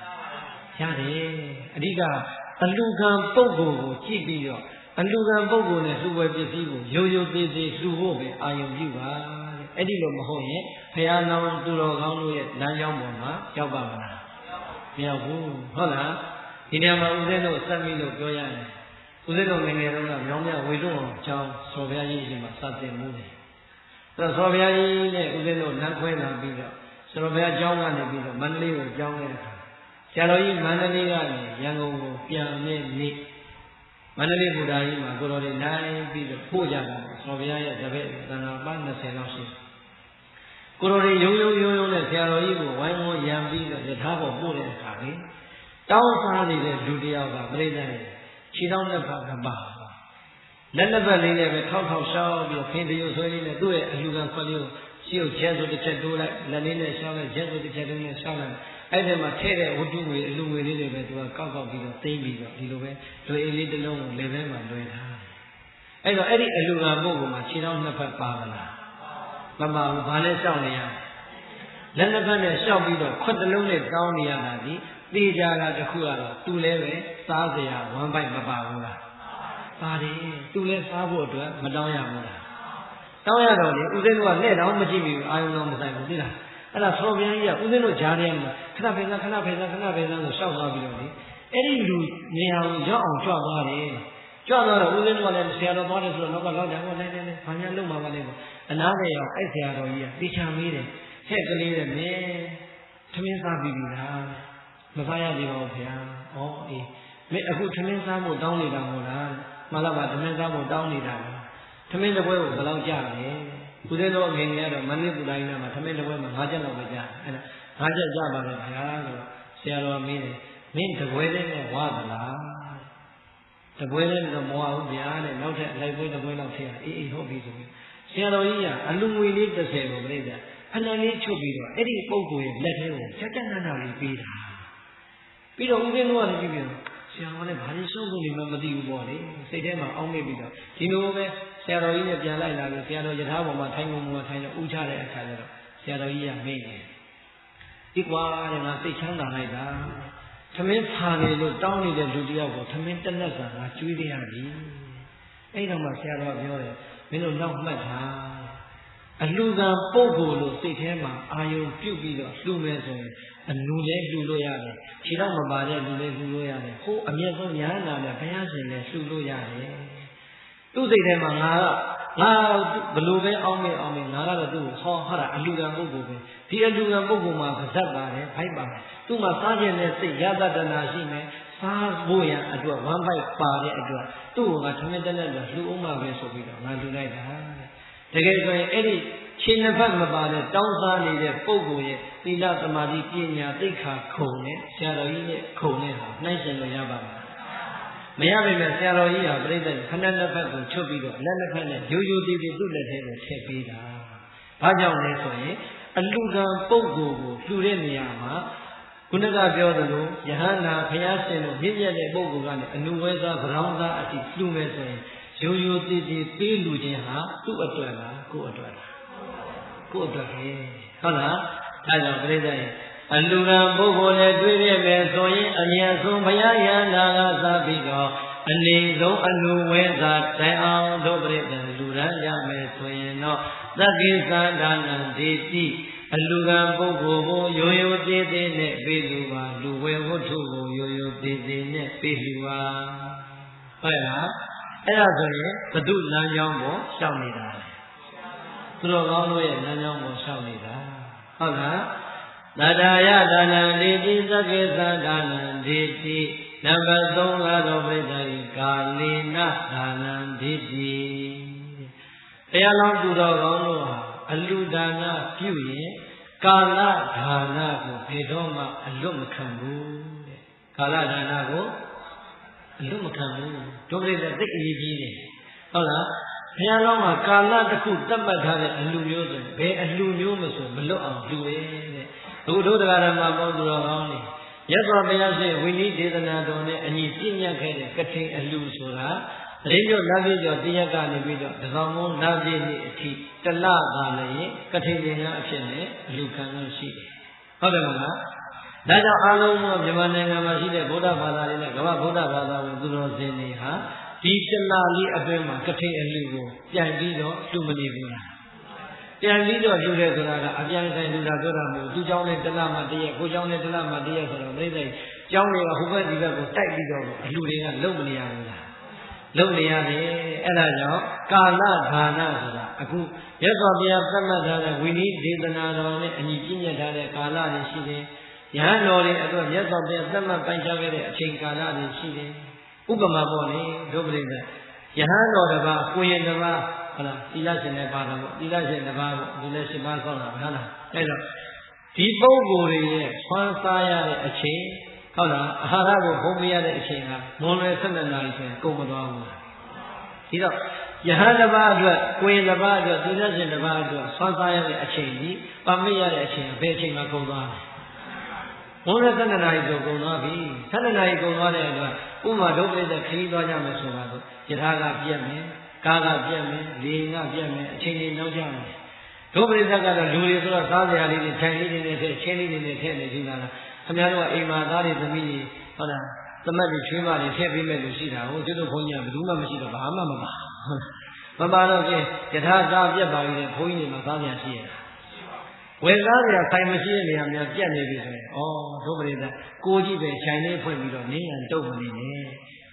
ရတယ်အဓိကအလူကံပုဂ္ဂိုလ်ကိုကြည့်ပြီးတော့ အလူကံပုဂ္ဂိုလ်နဲ့လှူဝဲပစ္စည်းကိုရိုးရိုးသေးသေးလှူဖို့ပဲအာယုံပြုပါတဲ့အဲ့ဒီလိုမဟုတ်ရင်ဘုရားနောင်သူတော်ကောင်းတို့ရဲ့လမ်းကြောင်းပေါ်မှာရောက်ပါမလားမရောက်ဘူးဟုတ်လားဒီနေရာမှာဦးဇင်းတို့စက်မိလို့ပြောရတယ်ဦးဇင်းတို့ငယ်ငယ်တုန်းကမြောင်းမြဝေတို့အောင်ကျောင်းစော်ဘုရားကြီးရှိမှစတင်မှုတယ်အဲ့တော့စော်ဘုရားကြီးနဲ့ဦးဇင်းတို့လမ်းခွဲလာပြီးတော့စော်ဘုရားကျောင်းကနေပြီးတော့မန္တလေးကိုကျောင်းခဲ့တဲ့အခါဆရာတော်ကြီးမန္တလေးကနေရန်ကုန်ကိုပြန်နေနေ့မန္တလေးဘုရားကြီးမှာကိုတော်တွေနိုင်ပြီးတော့ပို့ကြတာစော်ဘုရားရဲ့တပည့်သံဃာပါ20လောက်ရှိကိုတော်တွေရုံနဲ့ဆရာတော်ကြီးကိုဝိုင်းဝန်းရံပြီးတော့ယထာပေါ်ပို့တဲ့အခါလေတောင်းစားနေတဲ့လူတယောက်ကပြိဿရဲ့ခြေထောက်နှစ်ဖက်ကပါလက်နှစ်ဖက်လေးနဲ့ပဲထောက်ရှောက်ပြီးတော့ဖင်တရုပ်ဆွဲလေးနဲ့သူ့ရဲ့အလူကံခွက်လေးကိုရှို့ကျဲဆိုတစ်ချက်တိုးလိုက်လက်လေးနဲ့ရှောက်လိုက်ကျဲဆိုတစ်ချက်တိုးနဲ့ရှောက်လိုက်အဲ့ဒီမှာထဲတဲ့ဝတ္ထုငွေအလူငွေလေးတွေပဲသူကကောက်ပြီးတော့သိမ့်ပြီးတော့ဒီလိုပဲလွယ်အေးလေးတစ်လုံးကိုလေဘဲမှာလွယ်ထားတယ်အဲ့တော့အဲ့ဒီအလူကံပုဂ္ဂိုလ်မှာခြေထောက်နှစ်ဖက်ပါမလားမပါဘူးဘာလဲရှောက်နေရလက်နှစ်ဖက်နဲ့ရှောက်ပြီးတော့ခွက်တစ်လုံးနဲ့တောင်းနေရတာဒီသေကြတာတခုကတော့သူလည်းပဲစားစရာဝမ်းပိုက်မပါဘူးလားပါတယ်သူလည်းစားဖို့အတွက်မတောင်းရဘူးလားတောင်းရတော့လေဦးဇင်းတို့ကနဲ့တော့မကြည့်ဘူးအာယုံတော့မဆိုင်ဘူးသိလားအဲ့ဒါဆောဘုရားကြီးကဦးဇင်းတို့ဂျားထဲမှာခဏဖယ်ခဏဖယ်ဆိုရှောက်သွားပြီးတော့လေအဲ့ဒီလူနေရာကိုရောက်အောင်ကြွသွားတယ်ကြွသွားတော့ဦးဇင်းတို့ကလည်းဆရာတော်သွားတယ်ဆိုတော့တော့လောက်တယ်ဟောနိုင်ဘာညာလုံးမှာပါလေအနားလေရောက်အဲ့ဆရာတော်ကြီးကသိချာမေးတယ်ဟဲ့ကလေးတဲ့မင်းသမင်းစားပြီးပြီလားမစားရသေးပါဘူးခင်ဗျာ။ဩအေးမင်းအခုသမင်းစားဖို့တောင်းနေတာမဟုတ်လား။မှန်လားပါသမင်းစားဖို့တောင်းနေတာလား။သမင်းတစ်ပွဲကိုဘယ်လောက်ကြလဲ။ဦးဇင်းတို့ငယ်ငယ်ကတော့မန္တလေးပူတိုင်းမှာသမင်းတစ်ပွဲမှာ5ချက်လောက်ပဲကြ။အဲ့ဒါ5ချက်ကြပါလေခင်ဗျာဆိုတော့ဆရာတော်မင်းတယ်မင်းတစ်ပွဲလေးနဲ့ဝါသလား။တစ်ပွဲလေးတော့မဝဘူးဗျာတဲ့နောက်ထပ်လိုက်ပွဲတစ်ပွဲလောက်ထည့်ရအေးဟုတ်ပြီဆိုပြီးဆရာတော်ကြီးကအလူငွေလေး30ကိုပြိတ္တာအနံလေးချုပ်ပြီးတော့အဲ့ဒီပုဂ္ဂိုလ်ရဲ့လက်ထဲကိုချက်ချက်နာနာလေးပေးတာပြီးတော့ဦးဇင်းတို့ကလည်းကြည့်ပြီးတော့ဆရာတော်လည်းဘာလို့ရှုံးလို့နေမှမသိဘူးပေါ့လေစိတ်ထဲမှာအောင်းမိပြီးတော့ဒီလိုပဲဆရာတော်ကြီးနဲ့ပြန်လိုက်လာလို့ဆရာတော်ယထာပေါ်မှာထိုင်ကုန်မှာထိုင်တော့ဥချတဲ့အခါကျတော့ဆရာတော်ကြီးကမေ့တယ်ဒီကွာတဲ့ငါစိတ်ချမ်းသာလိုက်တာသမင်းဖာနေလို့တောင်းနေတဲ့လူတယောက်ကိုသမင်းတက်လက်စာငါကျွေးရပြီအဲ့တော့မှဆရာတော်ပြောတယ်မင်းတို့နောက်မှတ်တာအလူကံပုဂ္ဂိုလ်လို့စိတ်ထဲမှာအာယုံပြုတ်ပြီးတော့လှူမယ်ဆိုရင်အလူလည်းလှူလို့ရတယ်ခြေတော့မပါတဲ့လူလည်းလှူလို့ရတယ်ဟိုအမြတ်ဆုံးညာနာနဲ့ဘုရားရှင်လည်းလှူလို့ရတယ်သူ့စိတ်ထဲမှာငါဘလို့ပဲအောင်းမေငါကတော့သူ့ကိုဟာတာအလူကံပုဂ္ဂိုလ်ပဲဒီအလူကံပုဂ္ဂိုလ်မှာပါဇက်ပါတယ်ဖိုက်ပါတယ်သူ့မှာစားခြင်းနဲ့စိတ်ရတ္တနာရှိမယ်စားဖို့ရအတွက်ဝမ်းပိုက်ပါတဲ့အတွက်သူ့ကိုငါထမင်းတက်လက်တော့လှူအောင်ပါပဲဆိုပြီးတော့ငါလှူလိုက်တာတကယ်ဆိုရင်အဲ့ဒီခြေနှစ်ဖက်မပါတဲ့တောင်းစားနေတဲ့ပုဂ္ဂိုလ်ရဲ့သီလသမာဓိပညာသိက္ခာခုံနဲ့ဆရာတော်ကြီးရဲ့ခုံနဲ့ဟာနှိုင်းယှဉ်လို့ရပါမလားမရပါနဲ့ဆရာတော်ကြီးဟာပြိဿခဏနှစ်ဖက်ကိုချုပ်ပြီးတော့လက်နှစ်ဖက်နဲ့ရိုးရိုးသေးသေးသူ့လက်ထဲကိုထည့်ပေးတာဘာကြောင့်လဲဆိုရင်အလူကံပုဂ္ဂိုလ်ကိုလှူတဲ့နေရာမှာခုနကပြောသလိုယဟန္တာဘုရားရှင်တို့မြင့်မြတ်တဲ့ပုဂ္ဂိုလ်ကနေအနုဝဲသားဗရောင်းသားအထိလှူမယ်ဆိုရင်ရိုးရိုးသေးသေးပေးလူခြင်းဟာသူ့အတွက်လားကိုယ့်အတွက်လားကိုယ့်အတွက်ပဲဟုတ်လားဒါကြောင့်ပြိဿရဲ့အလူကံပုဂ္ဂိုလ်နဲ့တွေ့ရမယ်ဆိုရင်အမြတ်ဆုံးဘုရားယန္တာကစပြီးတော့အနေဆုံးအလူဝဲသာတိုင်အောင်တို့ပြိဿလူရန်ရမယ်ဆိုရင်တော့သက္ကိသန္တာနံဒေတိအလူကံပုဂ္ဂိုလ်ကိုရိုးရိုးသေးသေးနဲ့ပေးလူပါလူဝဲဝတ္ထုကိုရိုးရိုးသေးသေးနဲ့ပေးလူပါဟုတ်လားအဲ့ဒါဆိုရင်ဘု து လမ်းကြောင်းကိုရှောက်နေတာသူတော်ကောင်းတို့ရဲ့လမ်းကြောင်းကိုရှောက်နေတာဟုတ်လားသတ္တယဒါနံဒေတိသက္ကေသဒါနံဒေတိနံပါတ်3ကတော့ပြိဿဤကာလေနဒါနံဒေတိတရားလောင်းသူတော်ကောင်းတို့ဟာအလူဒါနပြုရင်ကာလဒါနကိုဘယ်တော့မှအလွတ်မခံဘူးတဲ့ကာလဒါနကိုအလွတ်မခံဘူးတို့ပြိဿသိအရေးကြီးတယ်ဟုတ်လားဘုရားလောင်းမှာကာလတစ်ခုသတ်မှတ်ထားတဲ့အလူမျိုးဆိုဘယ်အလူမျိုးမဆိုမလွတ်အောင်လူရဲ့တဲ့ဘုဒ္ဓတရားဓမ္မပေါင်းသူတော်ကောင်းတွေရသော်ဘုရားရှင်ဝိနည်းဒေသနာတော်နဲ့အညီပြည့်ညတ်ခဲ့တဲ့ကထိန်အလူဆိုတာတရင်ကျော်နတ်ပြည်ကျော်တရားကနေပြီးတော့တကောင်မုန်းနတ်ပြည်နေ့အထိတလသာလည်းကထိန်ပင်ကအဖြစ်နဲ့အလူခံလို့ရှိတယ်ဟုတ်တယ်မလားဒါကြောင့်အားလုံးသောမြန်မာနိုင်ငံမှာရှိတဲ့ဗုဒ္ဓဘာသာတွေနဲ့ကမ္ဘာဗုဒ္ဓဘာသာဝင်သူတော်စင်တွေဟာ ဒီတနာလေးအတွင်းမှာကထိန်အလူကိုပြန်ပြီးတော့လူမနေဘူးလားပြန်ပြီးတော့လူတယ်ဆိုတာကအပြန်ဆိုင်လူတာပြောတာမဟုတ်သူเจ้าနဲ့တလမှတရက်ကိုเจ้าနဲ့တလမှတရက်ဆိုတော့ပြိဿเจ้าတွေကဟိုဘက်ဒီဘက်ကိုတိုက်ပြီးတော့အလူတွေကလုံမနေရဘူးလားလုံနေရတယ်အဲ့ဒါကြောင့်ကာလဌာနဆိုတာအခုမြတ်စွာဘုရားသတ်မှတ်ထားတဲ့ဝိနည်းဒေသနာတော်နဲ့အညီပြည့်ညတ်ထားတဲ့ကာလတွေရှိတယ်ယဟန်တော်တွေအတွက်မြတ်စွာဘုရားသတ်မှတ်ပိုင်းခြားခဲ့တဲ့အချိန်ကာလတွေရှိတယ်ဥပမာပေါ့လေဒုပရိသယဟန်တော်တစ်ပါးကိုရင်တစ်ပါးဟုတ်လားသီလရှင်နဲ့ပါတာပေါ့သီလရှင်တစ်ပါးပေါ့ဒီလည်းရှင်ပါးဆောက်တာဟုတ်လားအဲ့တော့ဒီပုဂ္ဂိုလ်တွေရဲ့ဆွမ်းစားရတဲ့အချိန်ဟုတ်လားအာဟာရကိုဘုံမရတဲ့အချိန်ကမွန်လွယ်12နာရီဆိုရင်ကုန်မသွားဘူးဒီတော့ယဟန်တစ်ပါးအတွက်ကိုရင်တစ်ပါးအတွက်သီလရှင်တစ်ပါးအတွက်ဆွမ်းစားရတဲ့အချိန်ကြီးပါမရတဲ့အချိန်ဘယ်အချိန်မှကုန်သွားလဲမွန်လွယ်12နာရီဆိုကုန်သွားပြီ12နာရီကုန်သွားတဲ့အတွက်ဥမာဒုပရိသခရီးသွားကြမယ်ဆိုပါတော့ယထာကပြက်မယ်ကာကပြက်မယ်လေကပြက်မယ်အချိန်ကြီးနောက်ကျမယ်ဒုပရိသကတော့လူတွေဆိုတော့စားစရာလေးတွေခြံလေးတွေနဲ့ထည့်ချင်းလေးတွေနဲ့ထည့်နေကြတာလားခင်ဗျားတို့ကအိမ်မှာသားတွေသမီးတွေဟုတ်လားသမက်တွေချွေးမတွေထည့်ပေးမဲ့လို့ရှိတာဟုတ်ကျွတ်တို့ဘုန်းကြီးကဘယ်သူမှမရှိတော့ဘာမှမပါမပါတော့ကျယထာစားပြက်ပါပြီလေဘုန်းကြီးတွေမှာစားစရာရှိရတာဝယ်စားစရာဆိုင်မရှိတဲ့နေရာများပြက်နေပြီဆိုရင်ဩဒုပရိသကိုကြီးပဲခြံလေးဖွင့်ပြီးတော့နေရန်တုတ်မနေနဲ့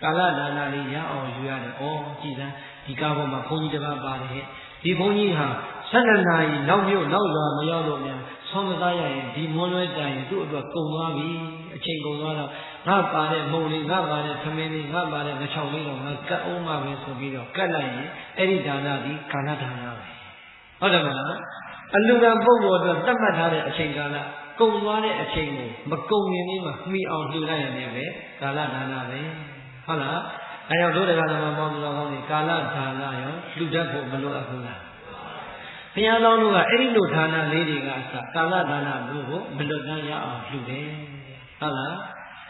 ကာလဒါနလေးရအောင်ယူရတယ်ဩကြည်စမ်းဒီကားပေါ်မှာဘုန်းကြီးတစ်ပါးပါတယ်ဒီဘုန်းကြီးဟာ12နာရီနောက်မြို့နောက်ရွာမရောက်လို့များဆွမ်းမသားရရင်ဒီမွန်းလွဲတိုင်သူ့အတွက်ကုန်သွားပြီအချိန်ကုန်သွားတော့ငါပါတဲ့မုံလေးငါပါတဲ့သမင်းလေးငါပါတဲ့ငချောင်းလေးတော့ငါကတ်အောင်မှပဲဆိုပြီးတော့ကတ်လိုက်ရင်အဲ့ဒီဒါနဒီကာလဒါနပဲဟုတ်တယ်မလားအလူကံပုဂ္ဂိုလ်အတွက်သတ်မှတ်ထားတဲ့အချိန်ကာလကုန်သွားတဲ့အချိန်ကိုမကုန်ရင်လေးမှမှီအောင်လှူလိုက်ရင်လည်းကာလဒါနပဲဟုတ်လားအဲကြောင့်တို့တရားဓမ္မပေါင်းတော်ကောင်းတွေကာလဒါနရောလှူတတ်ဖို့မလိုအပ်ဘူးလားဘုရားတော်တို့ကအဲ့ဒီလိုဌာနလေးတွေကအစကာလဒါနမျိုးကိုမလွတ်တမ်းရအောင်လှူတယ်ဟုတ်လား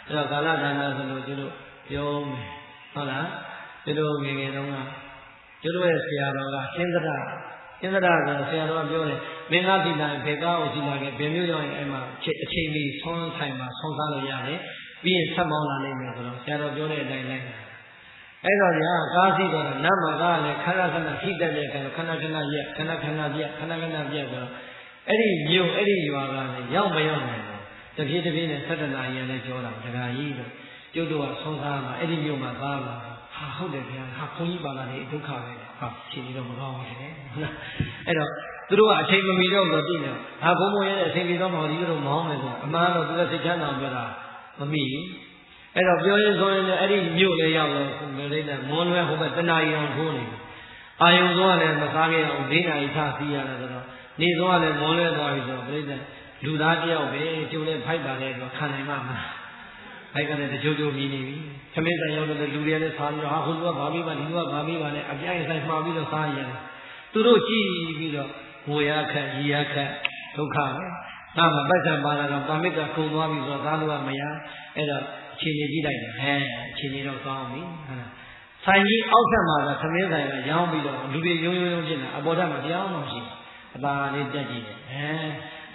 အဲ့တော့ကာလဒါနဆိုလို့ကျတို့ပြောမယ်ဟုတ်လားကျတို့ငယ်ငယ်တုန်းကကျတို့ရဲ့ဆရာတော်ကရှင်းသဒ္ဒဆိုဆရာတော်ကပြောတယ်မင်းကားဒီတိုင်းဘယ်ကားကိုရှိလာခဲ့ဘယ်မျိုးရောက်ရင်အဲ့မှာအချိန်လေးဆွမ်းဆိုင်မှာဆွမ်းစားလို့ရတယ်ပြီးရင်ဆက်မောင်းလာနိုင်မယ်ဆိုတော့ဆရာတော်ပြောတဲ့အတိုင်းလိုက်အဲ့တော့ညာကားစီတော့နတ်မှာကားလည်းခဏခဏထိတက်တဲ့အခါခဏခဏရက်ခဏခဏပြက်ခဏခဏပြက်ဆိုတော့အဲ့ဒီမြို့အဲ့ဒီရွာကလည်းရောက်မရောက်နိုင်ဘူးတပြေးတပြေးနဲ့17နာရီလည်းပြောတာဒကာကြီးတို့ကျုပ်တို့ကဆုံးစားမှာအဲ့ဒီမြို့မှာသားမှာဟာဟုတ်တယ်ဗျာဟာခွန်ကြီးပါလာတယ်ဒုက္ခပဲဟာဖြေပြီးတော့မကောင်းဘူးတဲ့ဟုတ်လားအဲ့တော့သူတို့ကအချိန်မမီတော့လို့သိနေဟာဘုံဘုံရဲ့အချိန်ပြီးတော့မော်ဒီတို့မောင်းမယ်ဆိုအမှန်တော့သူကစိတ်ချမ်းသာပြောတာမမီအဲ့တော့ပြောရင်ဆိုရင်လည်းအဲ့ဒီမြို့လေးရောက်တော့လေးနဲ့မွန်လွဲဟိုဘက်တနာရီအောင်ထိုးနေအာယုံစောကလည်းမစားခဲ့အောင်၄နာရီထားစီးရတယ်ဆိုတော့နေစောကလည်းမွန်လွဲသွားပြီဆိုတော့ပြိဿလူသားတယောက်ပဲကျုံနဲ့ဖိုက်ပါလေတော့ခံနိုင်မှာမလားဖိုက်ကလည်းတချို့မြည်နေပြီသမင်းဆိုင်ရောက်တဲ့လူတွေလည်းစားပြီးတော့ဟာဟိုလူကဘာပြီးပါဒီလူကဘာပြီးပါနဲ့အပြိုင်ဆိုင်မှာပြီးတော့စားရတယ်သူတို့ကြည့်ပြီးတော့ငိုရခက်ရီရခက်ဒုက္ခပဲဒါမှပတ်စံပါလာတော့ပါမစ်ကခုံသွားပြီဆိုတော့သားလူကမရအဲ့တော့အခြေအနေကြည့်လိုက်တယ်အခြေအနေတော့ကောင်းပြီဟုတ်လားဆိုင်ကြီးအောက်ထပ်မှာကသမင်းဆိုင်ကရောင်းပြီးတော့လူတွေယုံဖြစ်နေတာအပေါ်ထပ်မှာတရားမှမရှိအသာလေးတက်ကြည့်တယ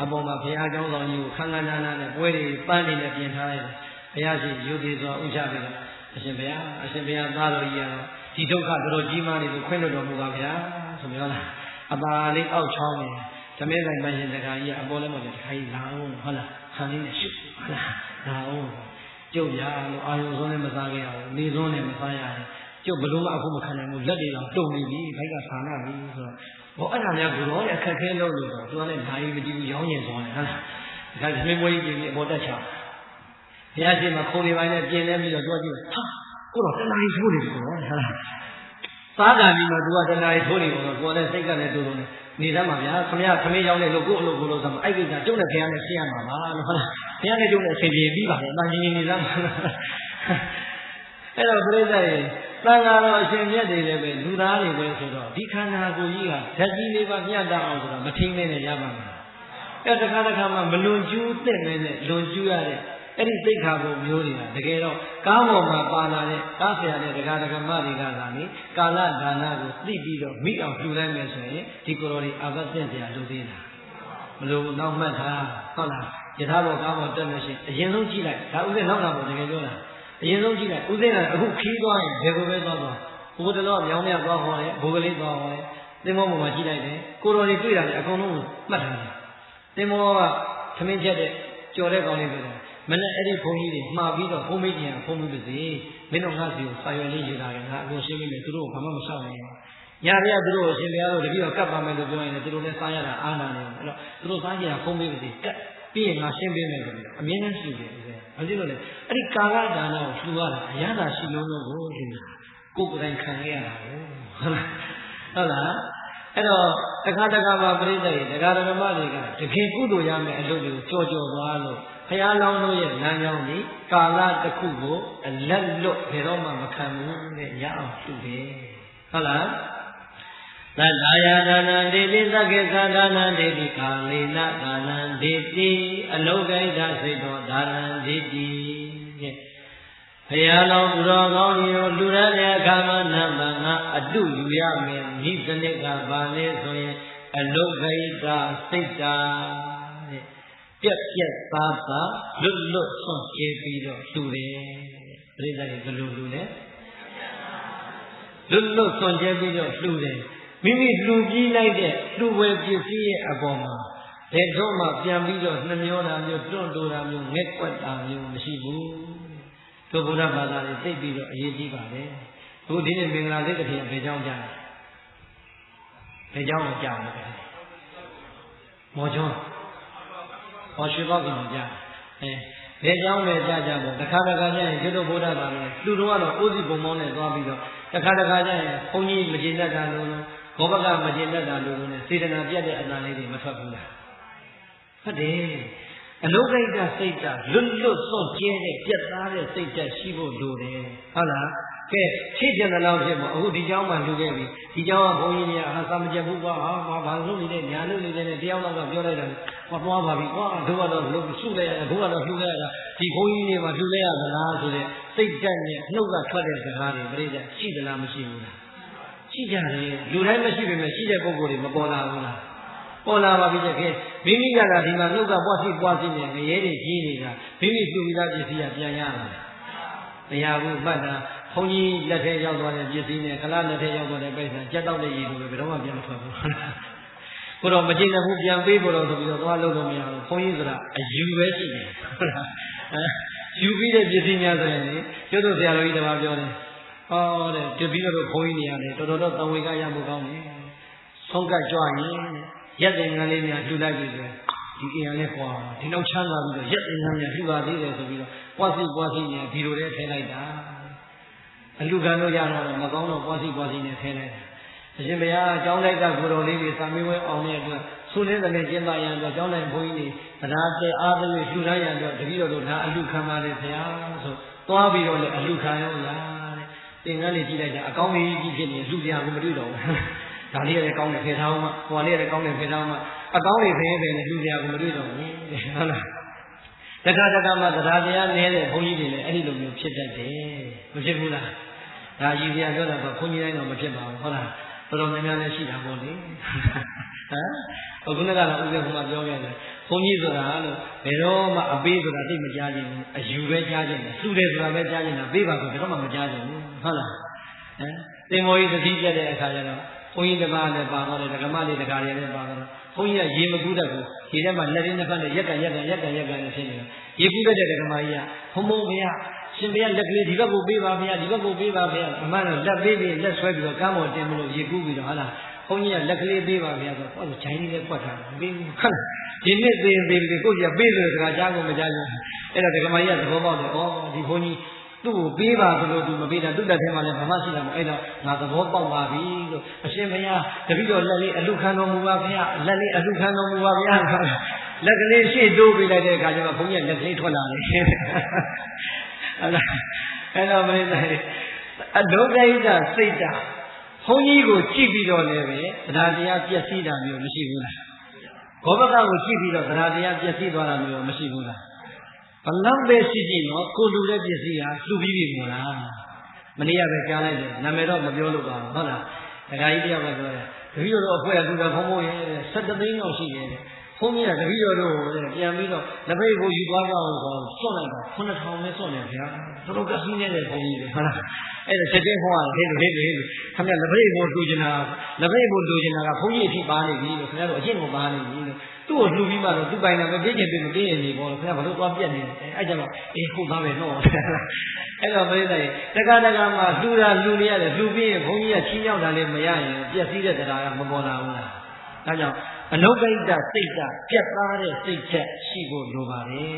်အပေါ်မှာဘုရားကျောင်းဆောင်ကြီးကိုခန်းခန်းနားနားနဲ့ပွဲတွေပန်းနေနဲ့ပြင်ထားလိုက်တယ်ဘုရားရှိယုတ်သေးစွာဥချပြီးတော့အရှင်ဘုရားသားတော်ကြီးကတော့ဒီဒုက္ခတော်ကြီးမားနေလို့ခွင့်လွှတ်တော်မူပါဗျာဆိုပြောတာအသာလေးအောက်ချောင်းနေသမင်းဆိုင်မှရှင်တခါကြီးကအပေါ်လည်းမဟုတ်တခါကြီးလာအောင်ဟုတ်လားခန်းလေးနဲ့ရှုဟုတ်လားလာအောင်ကျုပ်ရလို့အာယုံဆုံးနဲ့မစားခဲ့ရဘူးနေဆုံးနဲ့မစားရရင်ကျုပ်ဘလို့မှအခုမခံနိုင်ဘူးလက်တွေတော့တုံနေပြီဘိုက်ကဆာနာပြီဆိုတော့ဘောအဲ့ဒါများကိုတော့အခက်ခဲလုပ်လို့ဆိုတော့သူကလည်းဓာရီမတီးဘူးရောင်းကျင်သွားတယ်ဟုတ်လားဒါသမင်းမွေးကြီးအပေါ်တက်ချဘုရားရှင်မှာခိုးနေပိုင်းနဲ့ပြင်နေပြီးတော့သူကကြည့်ဟာကိုတော့တဏှာကြီးထိုးနေပြီကောဟုတ်လားစားကြပြီးတော့သူကတဏှာကြီးထိုးနေတော့ကိုယ်လည်းစိတ်ကလည်းတူတူနေသမ်းပါဗျာခမရသမင်းရောက်နေလို့ကို့အလုပ်ကိုလို့ဆိုမှအဲ့ကိစ္စကျုပ်နဲ့ခင်ဗျားနဲ့ရှင်းရမှာပါလို့ဟုတ်လားခင်ဗျားနဲ့ကျုပ်နဲ့အချိန်ပြေပြီးပါလေတန်ကြီးနေသမ်းအဲ့တော့ပြိဿရေသံဃာတော်အရှင်မြတ်တွေလည်းပဲလူသားတွေပဲဆိုတော့ဒီခန္ဓာကိုယ်ကြီးဟာဓာတ်ကြီးလေးပါမျှတအောင်ဆိုတော့မထိမ့်နဲ့ရပါမယ်အဲ့တခါမှမလွန်ကျူးတဲ့နဲ့လွန်ကျူးရတဲ့အဲ့ဒီသိက္ခာပုံမျိုးတွေကတကယ်တော့ကားပေါ်မှာပါလာတဲ့ကားဆရာတဲ့ဒကာဒကမတွေကသာလေကာလဒါနကိုသိပြီးတော့မိအောင်လှူလိုက်မယ်ဆိုရင်ဒီကိုယ်တော်တွေအာဘတ်တဲ့ဆရာလူသေးလားမလို့နောက်မှတ်ထားဟုတ်လားယထာဘောကားပေါ်တက်လို့ရှိရင်အရင်ဆုံးကြည့်လိုက်ဒါဥစဉ်နောက်တာပေါ့တကယ်ပြောတာအရင်ဆုံးကြည့်လိုက်ဥစဉ်ကအခုခီးသွားရင်ဘယ်ကိုပဲသွား ဘုဒ္ဓလောမြောင်းမြသွားဟောတယ်ဘိုးကလေးသွားဟောတယ်သင်္ဘောပေါ်မှာကြည့်လိုက်တယ်ကိုတော်တွေတွေ့တာလည်းအကုန်လုံးမှတ်ထားတယ်သင်္ဘောကသမင်းချက်တဲ့ကြော်တဲ့ကောင်းလေးပဲမနဲ့အဲ့ဒီဘုန်းကြီးတွေမှားပြီးတော့ဘုန်းမေးကြီးကဘုန်းမှုပါစေမင်းတို့ငါ့စီကိုစာရွက်လေးရေးလာတယ်ငါအကုန်ရှင်းပြီးမယ်သူတို့ကဘာမှမဆောက်နိုင်ညာရသူတို့ရှင်ဘုရားတို့တပည့်တော်ကပ်ပါမယ်လို့ပြောရင်လည်းသူတို့လည်းစားရတာအားနာနေတယ်အဲ့တော့သူတို့စားကြရဘုန်းမေးပါစေကပ်ပြီးရင်ငါရှင်းပေးမယ်ဆိုပြီးတော့အမြဲတမ်းရှိတယ်ဘာဖြစ်လို့လဲအဲ့ဒီကာလဒါနကိုလှူရတာအရသာရှိလုံးလုံးကိုဒီကိုယ်တိုင်ခံရတာဟုတ်လားအဲ့တော့တခါတခါမှာပြိဿတွေတရားဓမ္မတွေကတကယ်ကုသိုလ်ရမယ်အလုပ်တွေကိုကြော်သွားလို့ဘုရားလောင်းတို့ရဲ့လမ်းကြောင်းဒီကာလတစ်ခုကိုအလက်လွတ်ဘယ်တော့မှမခံဘူးနဲ့ရအောင်လှူတယ်ဟုတ်လားသတ္တယာဒါနံဒေတိသက္ကေသဒါနံဒေတိကာလေနဒါနံဒေတိအလုကိဋ္ဌစိတ်တော်ဒါနံဒေတိတဲ့ဘုရားတော်သူတော်ကောင်းကြီးကိုလူရတဲ့အခါမှာနတ်ဘာငါအတုယူရမယ်ဤစနစ်ကဘာလဲဆိုရင်အလုကိဋ္ဌစိတ်တာတဲ့ပြက်ပြက်သားသားလွတ်လွတ်ဆွန့်ကျေးပြီးတော့လှူတယ်ပြိဿတွေဘယ်လိုလှူလဲလွတ်လွတ်ဆွန့်ကျေးပြီးတော့လှူတယ်မိမိလှူပြီးလိုက်တဲ့လှူဝဲပစ္စည်းရဲ့အပေါ်မှာဘယ်တော့မှပြန်ပြီးတော့နှမျောတာမျိုးတွန့်တိုးတာမျိုးငဲ့ကွက်တာမျိုးမရှိဘူးတို့ဘုရားဘာသာတွေသိပြီးတော့အရေးကြီးပါတယ်အခုဒီနေ့မင်္ဂလာစိတ်တစ်ခေတ်ဘယ်ကြောင်းကြားဘယ်ကြောင်းကိုကြားလဲမော်ကျွန်းဟောရွှေပေါက်ကင်ကြားဘယ်ကြောင်းလဲကြားကြမို့တစ်ခါတစ်ခါကျရင်ကျွတ်ဘုရားဘာသာလှူတော့ကတော့ဥသိပုံမောင်းနဲ့သွားပြီးတော့တစ်ခါတစ်ခါကျရင်ဘုန်းကြီးမကျေနပ်တာလို့ဘောဘကမကျေနပ်တာလို့နဲ့စေတနာပြတ်တဲ့အတန်လေးတွေမထွက်ဘူးလားဟုတ်တယ်အလုကိဋ္ဌစိတ်ဓာတ်လွတ်လွတ်စွန့်ကျဲတဲ့ပြတ်သားတဲ့စိတ်ဓာတ်ရှိဖို့လိုတယ်ဟုတ်လားကဲဖြည့်ကျင်တဲ့လောက်ဖြစ်မှာအခုဒီเจ้าမှလူခဲ့ပြီဒီเจ้าကဘုန်းကြီးများဟာသာမကြဘူးကွာဟာဘာလို့နေလဲညာလို့နေလဲတယောက်တော့ပြောလိုက်တာဟောသွားပါပြီကွာတို့ကတော့လှုပ်စုလိုက်ရဘုကတော့လှုပ်လိုက်ရတာဒီဘုန်းကြီးတွေမှာလှုပ်လိုက်ရသလားဆိုတဲ့စိတ်ဓာတ်နဲ့နှုတ်ကထွက်တဲ့စကားတွေပြိတ္တရှိသလားမရှိဘူးလားရှိကြတယ်လူတိုင်းမရှိပေမဲ့ရှိတဲ့ပုံကိုယ်တွေမပေါ်လာဘူးလားပေါ်လာပါပြီတကယ်မိမိကလာဒီမှာနှုတ်ကပွားစီနဲ့ငရဲတွေကြီးနေတာမိမိစုပြီးသားပစ္စည်းကပြန်ရလာတယ်မရဘူးမှတ်တာဘုန်းကြီးလက်ထဲရောက်သွားတဲ့ပစ္စည်းနဲ့ခလားလက်ထဲရောက်သွားတဲ့ပိဿံကြက်တော့တဲ့ရည်လိုပဲဘယ်တော့မှပြန်မထွက်ဘူးကိုတော့မကျင်တဲ့ဘူးပြန်ပေးဖို့တော့ဆိုပြီးတော့သွားလို့တော့မရဘူးဘုန်းကြီးဆိုတာအယူပဲရှိတယ်ဟုတ်လားယူပြီးတဲ့ပစ္စည်းများဆိုရင်ကျွတ်တို့ဆရာတော်ကြီးတပါးပြောတယ်ဟောတဲ့တပည့်တော်ဘုန်းကြီးနေရတယ်တော်တော်တော့သံဝေကရဖို့ကောင်းတယ်ဆုံးကကြွရင်ရက်တဲ့ငန်းလေးများလှူလိုက်ပြီဆိုဒီအင်အားနဲ့ကွာဒီနောက်ချမ်းသာပြီးတော့ရက်တဲ့ငန်းများလှူပါသေးတယ်ဆိုပြီးတော့ပွားစီနဲ့ဒီလိုလေးထည့်လိုက်တာအလူခံလို့ရတော့မကောင်းတော့ပွားစီနဲ့ထည့်လိုက်တာအရှင်ဘုရားကျောင်းတိုက်ကကိုတော်လေးတွေစာမေးပွဲအောင်တဲ့အတွက်ဆုနေတယ်ကျင်းပရန်အတွက်ကျောင်းတိုင်းဘုန်းကြီးတွေတရားတဲ့အားသွေးလှူလိုက်ရန်အတွက်တပည့်တော်တို့ဒါအလူခံပါတယ်ဆရာဆိုသွားပြီးတော့လည်းအလူခံရောလားသင်္ကန်းလေးကြည့်လိုက်တာအကောင်းကြီးဖြစ်နေလှူကြကိုမတွေ့တော့ဘူးဒါလေးလည်းကောင်းတယ်ဖေထားအောင်မှဟိုလေးလည်းကောင်းတယ်ဖေထားအောင်မှအကောင်းတွေဖေးနဲ့လှူကြကိုမတွေ့တော့ဘူးဟုတ်လားတခါတခါမှတရားတရားနေတဲ့ဘုန်းကြီးတွေလည်းအဲ့ဒီလိုမျိုးဖြစ်တတ်တယ်မဖြစ်ဘူးလားဒါရည်စရာပြောတာကဘုန်းကြီးတိုင်းတော့မဖြစ်ပါဘူးဟုတ်လားတော်တော်များများလည်းရှိတာပေါ့လေဟမ်ခုနကတော့ဥပ္ပေကပြောခဲ့တယ်ဘုန်းကြီးဆိုတာလို့ဘယ်တော့မှအပေးဆိုတာသိမကြားခြင်းဘူးအယူပဲကြားခြင်းတယ်လှူတယ်ဆိုတာပဲကြားခြင်းတာပေးပါဆိုဘယ်တော့မှမကြားခြင်းဘူးဟုတ်လားသင်္ဘောကြီးသတိပြတဲ့အခါကျတော့ဘုန်းကြီးတစ်ပါးလည်းပါတော့တယ်ဓမ္မလေးတစ်ခါလေးလည်းပါတော့ဘုန်းကြီးကရေမကူးတတ်ဘူးဒီထဲမှာလက်ရင်းတစ်ဖက်နဲ့ရက်ကန်နဲ့ဖြစ်နေတယ်ရေကူးတတ်တဲ့ဓမ္မကြီးကဘုံဘုံဘုရားရှင်ဘုရားလက်ကလေးဒီဘက်ကိုပေးပါဘုရားဒီဘက်ကိုပေးပါဘုရားအမှန်တော့လက်ပေးပြီးလက်ဆွဲပြီးတော့ကမ်းပေါ်တင်မလို့ရေကူးပြီးတော့ဟာလားဘုန်းကြီးကလက်ကလေးပေးပါဘုရားဆိုတော့ဂျိုင်းလေးနဲ့ဖွက်ထားပေးဟုတ်လားဒီနေ့သေးကိုကြီးကပေးလို့စကားကြားကိုမကြားဘူးအဲ့တော့ဓမ္မကြီးကသဘောပေါက်တယ်ဩဒီဘုန်းကြီးသူ့ကိုပေးပါဆိုလို့သူမပေးတာသူ့လက်ထဲမှာလည်းဘာမှရှိတာမဟုတ်အဲ့တော့ငါသဘောပေါက်ပါပြီလို့အရှင်ဘုရားတပည့်တော်လက်လေးအလူခံတော်မူပါဘုရားလက်လေးအလူခံတော်မူပါဘုရားလက်ကလေးရှေ့တိုးပေးလိုက်တဲ့အခါကျတော့ဘုန်းကြီးကလက်ကလေးထွက်လာတယ်ဟုတ်လားအဲ့တော့မင်းသားအဒုက္ခိတစိတ်ဓာတ်ဘုန်းကြီးကိုကြည့်ပြီးတော့လည်းပဲတရားတရားပျက်စီးတာမျိုးမရှိဘူးလားဘောဘကကိုကြည့်ပြီးတော့တရားတရားပျက်စီးသွားတာမျိုးမရှိဘူးလားဘလောက်ပဲရှိရှိတော့ကိုလူတဲ့ပစ္စည်းဟာလှူပြီးပြီမို့လားမနေ့ကပဲကြားလိုက်တယ်နာမည်တော့မပြောလို့ပါဘူးဟုတ်လားဒကာကြီးတယောက်ကပြောတယ်တပည့်တော်အဖွဲ့ကလူတော်ဘုံဘုံရဲ့17သိန်းလောက်ရှိတယ် ဘုန်းကြီးကတပည့်တော်တို့ပြန်ပြီးတော့လက်ဖိတ်ကိုယူသွားကြအောင်ဆိုစွန့်လိုက်တာ9000ပဲစွန့်တယ်ဗျာတော်တော်ကစီးနေတဲ့ဘုန်းကြီးတွေဟုတ်လားအဲ့ဒါချက်ချင်းဟောရတယ်ဟေးခင်ဗျလက်ဖိတ်ကိုတူချင်တာလက်ဖိတ်ကိုတူချင်တာကဘုန်းကြီးအဖြစ်ပါနေပြီလို့ခင်ဗျားတို့အရှင်းကိုပါနေပြီလို့သူ့ကိုလှူပြီးမှတော့သူ့ပိုင်တာပဲပြည့်ကျင်ပြည့်မပြည့်ရင်နေပေါ့ခင်ဗျာဘာလို့သွားပြက်နေလဲအဲ့ကြတော့ဟုတ်သားပဲတော့အဲ့တော့ပြိဿရေတက္ကသကမှာလှူတာလှူနေရတယ်လှူပြီးရင်ဘုန်းကြီးကချင်းရောက်တာလည်းမရရင်ပြက်စီးတဲ့တရားကမပေါ်လာဘူးလားဒါကြောင့်အနုကိတ္တစိတ်ကပြတ်သားတဲ့စိတ်ချက်ရှိဖို့လိုပါတယ်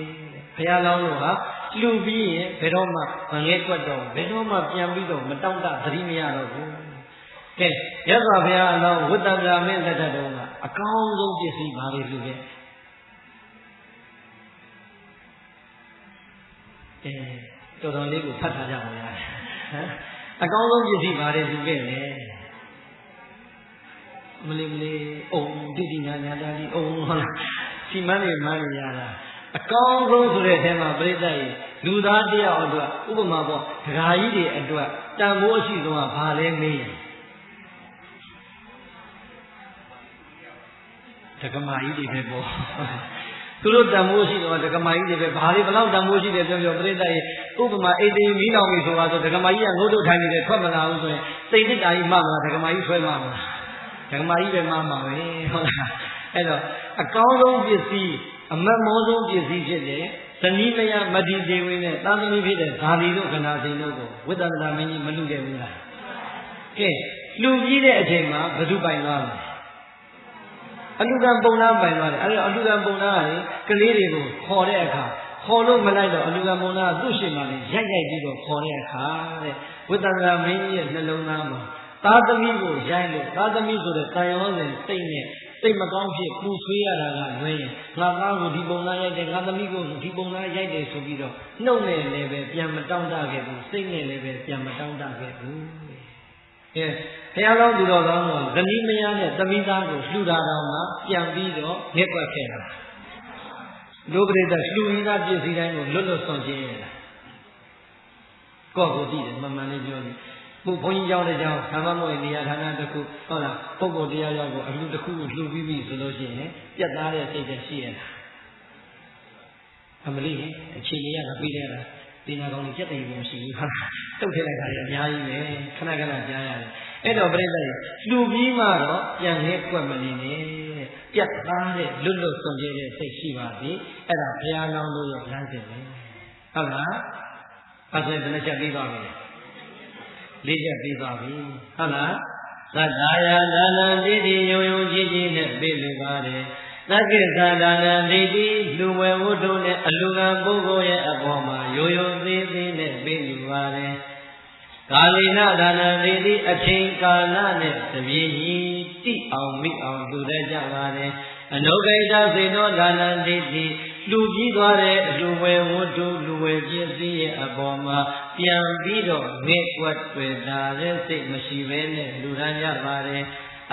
ဘုရားလောင်းတို့ဟာလှူပြီးရင်ဘယ်တော့မှမငဲကွက်တော့ဘယ်တော့မှပြန်ပြီးတော့မတောင့်တသတိမရတော့ဘူးကဲရသော်ဘုရားအလောင်းဝိတ္တန္တမင်းလက်ထက်တုန်းကအကောင်းဆုံးပစ္စည်းဘာတွေလှူခဲ့တော်တော်လေးကိုဖတ်ထားကြပါလားအကောင်းဆုံးပစ္စည်းဘာတွေလှူခဲ့လဲမလေးအုံတိတိညာညာတာဒီအုံဟုတ်လားစီမန်းနေမှန်းရတာအကောင်းဆုံးဆိုတဲ့အထဲမှာပြိဿရေလူသားတယောက်အတွက်ဥပမာပေါ့ဒကာကြီးတွေအတွက်တန်ဖိုးအရှိဆုံးကဘာလဲမေးရင်ဒကမာကြီးတွေပဲပေါ့သူတို့တန်ဖိုးရှိတော့ဒကမာကြီးတွေပဲဘာတွေဘလောက်တန်ဖိုးရှိတယ်ပြောပြပြိဿရေဥပမာအိတ်တင်မီးလောင်ပြီဆိုတာဆိုဒကမာကြီးကငုတ်တုတ်ထိုင်နေတယ်ထွက်မလာဘူးဆိုရင်စိတ်တစ်တာကြီးမှမှာဒကမာကြီးဆွဲမှာမှာဓမ္မကြီးပဲမှာပဲဟုတ်လားအဲ့တော့အကောင်းဆုံးပစ္စည်းအမတ်မောဆုံးပစ္စည်းဖြစ်တဲ့ဇနီးမယားမတည်သေးဝင်းနဲ့သာသမီဖြစ်တဲ့ဇာတိတို့ခန္ဓာစိန်တို့ကိုဝိတ္တန္တမင်းကြီးမလူခဲ့ဘူးလားကဲလူကြီးတဲ့အချိန်မှာဘယ်သူပိုင်သွားလဲအလူကံပုံနာပိုင်သွားတယ်အဲ့တော့အလူကံပုံနာကလေကလေးတွေကိုခေါ်တဲ့အခါခေါ်လို့မလိုက်တော့အလူကံပုံနာကသူ့ရှိမှလည်းရိုက်ပြီးတော့ခေါ်တဲ့အခါတဲ့ဝိတ္တန္တမင်းကြီးရဲ့နှလုံးသားမှာသာသမီကိုရိုက်လို့သာသမီဆိုတဲ့တန်ရောစဉ်စိတ်နဲ့စိတ်မကောင်းဖြစ်ပူဆွေးရတာကလွဲရင်ငါသားကိုဒီပုံသားရိုက်တယ်ငါသမီးကိုဒီပုံသားရိုက်တယ်ဆိုပြီးတော့နှုတ်နဲ့လည်းပဲပြန်မတောင်းတခဲ့ဘူးစိတ်နဲ့လည်းပဲပြန်မတောင်းတခဲ့ဘူးဘုရားတော်သူတော်ကောင်းတို့ဇနီးမယားနဲ့သမီးသားကိုလှူတာတောင်မှပြန်ပြီးတော့ငဲ့ကွက်ခဲ့တာလူပရိသတ်လှူရင်းသားပြည့်စည်တိုင်းကိုလွတ်လွတ်ဆွန့်ခြင်းရတာကိုယ့်ကိုကြည့်တယ်မှန်မှန်လေးပြောတယ်ဘုန်းကြီးကျောင်းတဲ့ကျောင်းဓမ္မမို့နေရာဌာနတစ်ခုဟုတ်လားပုဂ္ဂိုလ်တရားရောက်ကိုအလူတစ်ခုကိုလှူပြီးပြီဆိုလို့ရှိရင်ပြတ်သားတဲ့စိတ်နဲ့ရှိရတာအမလေးအခြေအနေကပြီးတဲ့လားပညာကောင်းကြီးပြတ်တယ်မရှိဘူးဟာတုတ်ထည့်လိုက်တာလည်းအများကြီးပဲခဏခဏကြားရတယ်အဲ့တော့ပြိဿရေလှူပြီးမှတော့ပြန်လဲကွက်မနေနဲ့ပြတ်သားတဲ့လွတ်လွတ်ဆွန့်ကြတဲ့စိတ်ရှိပါသည်အဲ့ဒါဘုရားလောင်းတို့ရဲ့လမ်းစဉ်ပဲဟုတ်လားအဲ့ဒါလည်းချက်ပြီးသွားပြီလေးချက်ပြီးသွားပြီဟုတ်လားသတ္တယာဒါနံတိတိယုံယုံကြည်ကြည်နဲ့ပြေလူပါတယ်သက္ကိသဒါနံတိတိလူဝဲဝတ္ထုနဲ့အလူကံပုဂ္ဂိုလ်ရဲ့အပေါ်မှာယုံယုံသေးသေးနဲ့ပြေလူပါတယ်ကာလိနဒါနံတိတိအချိန်ကာလနဲ့တပြေးကြီးတိအောင်မိအောင်လူတတ်ကြပါတယ်အနုဂိတစေနောဒါနံတိတိလူကြီးသွားတဲ့အလူဝဲဝတ္ထုလူဝဲပစ္စည်းရဲ့အပေါ်မှာပြန်ပြီးတော့ငဲ့ကွက်တွေ့တာတဲ့စိတ်မရှိဘဲနဲ့လူရန်ကြပါတယ်